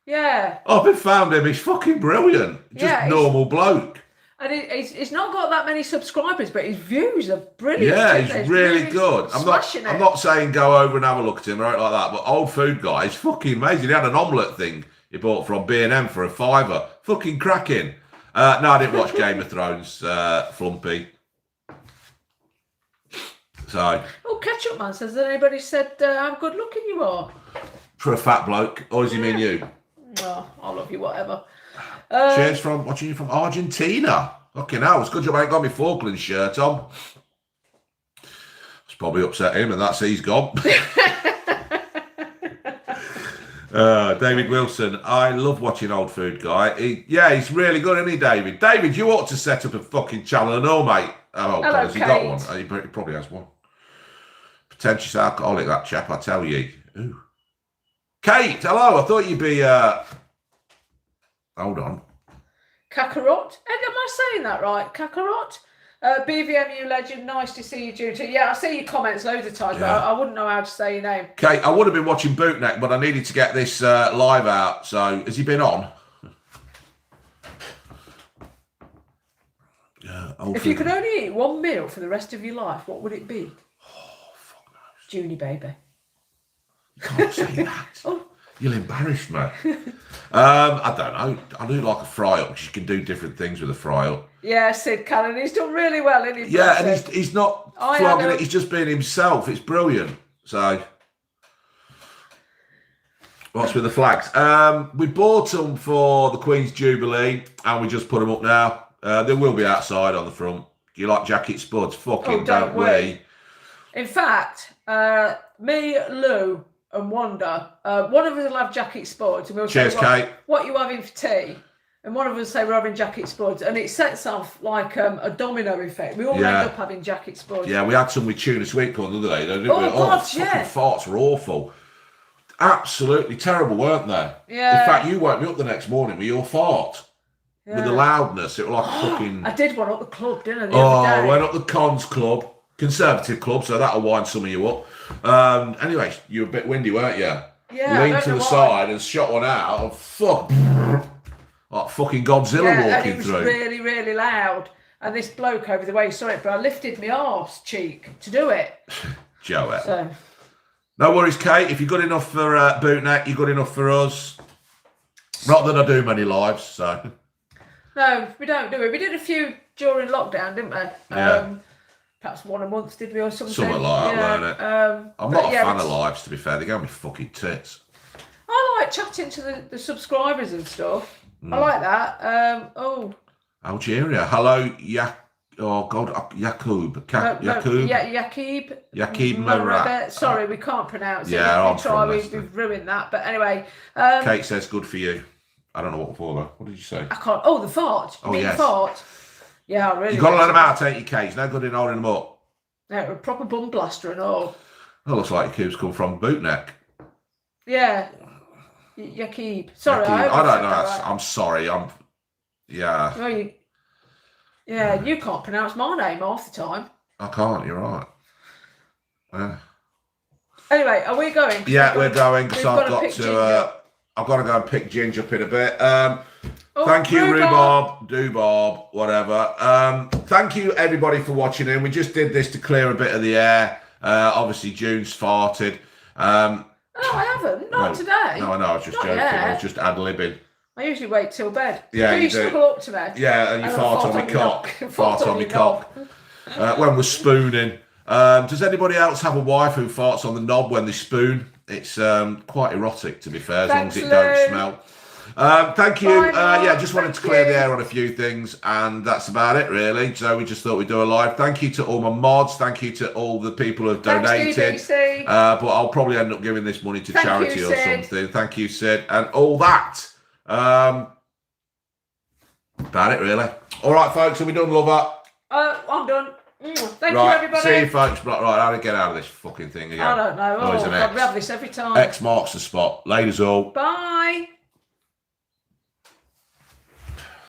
Yeah. Oh, I've been found him. He's fucking brilliant. Just normal bloke. And he's not got that many subscribers, but his views are brilliant. Yeah, he's really good. I'm not saying go over and have a look at him or anything like that, but Old Food Guy is fucking amazing. He had an omelette thing he bought from B&M for a £5. Fucking cracking. No, I didn't watch Game of Thrones, Flumpy. So. Oh, Ketchup Man says that anybody said how good looking you are. For a fat bloke. Or does he mean you? Oh, I love you, whatever. Cheers from watching you from Argentina. Fucking hell, it's good job I ain't got my Falklands shirt on. It's probably upset him, and that's he's gone. David Wilson, I love watching Old Food Guy. He's really good, isn't he, David? David, you ought to set up a fucking channel, and all, mate. Oh, hello, has he got one? He probably has one. Pretentious alcoholic, that chap, I tell you. Ooh. Kate, hello. I thought you'd be. Hold on. Kakarot? Am I saying that right? Kakarot? BVMU legend, nice to see you, Judy. Yeah, I see your comments loads of times, but I wouldn't know how to say your name. Kate, I would have been watching Bootneck, but I needed to get this live out. So, has he been on? Yeah. If you could only eat one meal for the rest of your life, what would it be? Oh, fuck knows. Junie baby. You can't say that. Oh. You'll embarrass me. I don't know. I do like a fry up because you can do different things with a fry up. Yeah, Sid Cannon, he's done really well, isn't he? Yeah, and he's not flogging it. He's just being himself. It's brilliant. So, what's with the flags? We bought them for the Queen's Jubilee, and we just put them up now. They will be outside on the front. Do you like jacket spuds? Fucking don't we? In fact, me, Lou, and Wanda, one of us will have jacket spuds, and we'll Cheers, say, Kate. what are you having for tea? And one of us say we're having jacket spuds, and it sets off like a domino effect. We all end up having jacket spuds. Yeah, we had some with tuna sweet corn the other day. Didn't Oh, we? God, fucking farts were awful. Absolutely terrible, weren't they? Yeah. In fact, you woke me up the next morning with your fart. Yeah. With the loudness. It was like a fucking... I did one up the club, didn't I, the other day? I went up the cons club, conservative club, so that'll wind some of you up. Anyway, you were a bit windy, weren't you? Yeah. Leaned to the side and shot one out, and fuck... Like fucking Godzilla walking through. And it was really, really loud. And this bloke over the way saw it, but I lifted my arse cheek to do it. Joe. So. No worries, Kate. If you're good enough for Bootneck, you're good enough for us. Not that I do many lives, so. No, we don't do it. We did a few during lockdown, didn't we? Yeah. Perhaps one a month, did we, or something? Something like that, weren't it? I'm not a fan of lives, to be fair. They go me fucking tits. I like chatting to the subscribers and stuff. I like that. Algeria. Hello, Yakub. Yakub Marat. Sorry, we can't pronounce it. Yeah, if we try, we've ruined that. But anyway. Kate says good for you. I don't know what for though. What did you say? I can't. Oh, the fart. Yes. Fart. Yeah, I really. You've got to let them out, ain't you, Kate? It's no good in holding them up. No, a proper bum blaster and all. That looks like your cubes come from Bootneck. Yeah. Yakub. Sorry, I don't know. Right. I'm sorry. Yeah. Well, you can't pronounce my name half the time. I can't. You're right. Anyway, are we going? Yeah, we're going because I've got to. I've got to go and pick Ginger up in a bit. Thank you, Rhubarb, whatever. Thank you, everybody, for watching in. We just did this to clear a bit of the air. Obviously, June's farted. No, I haven't. Not today. No, I know. I was just joking. I was just ad-libbing. I usually wait till bed. Yeah, you do. Snuggle up to me. Yeah, and you fart on my cock. Fart on my cock. When we're spooning. Does anybody else have a wife who farts on the knob when they spoon? It's quite erotic, to be fair, as long as it don't smell. Thank you. Just wanted to clear the air on a few things, and that's about it, really. So we just thought we'd do a live. Thank you to all my mods. Thank you to all the people who have donated. But I'll probably end up giving this money to charity or something. Thank you, Sid, and all that. About it, really. All right, folks. Are we done, lover? I'm done. Thank you, everybody. See you, folks. Right, how to get out of this fucking thing again? I don't know. We have this every time. X marks the spot. Ladies all. Bye.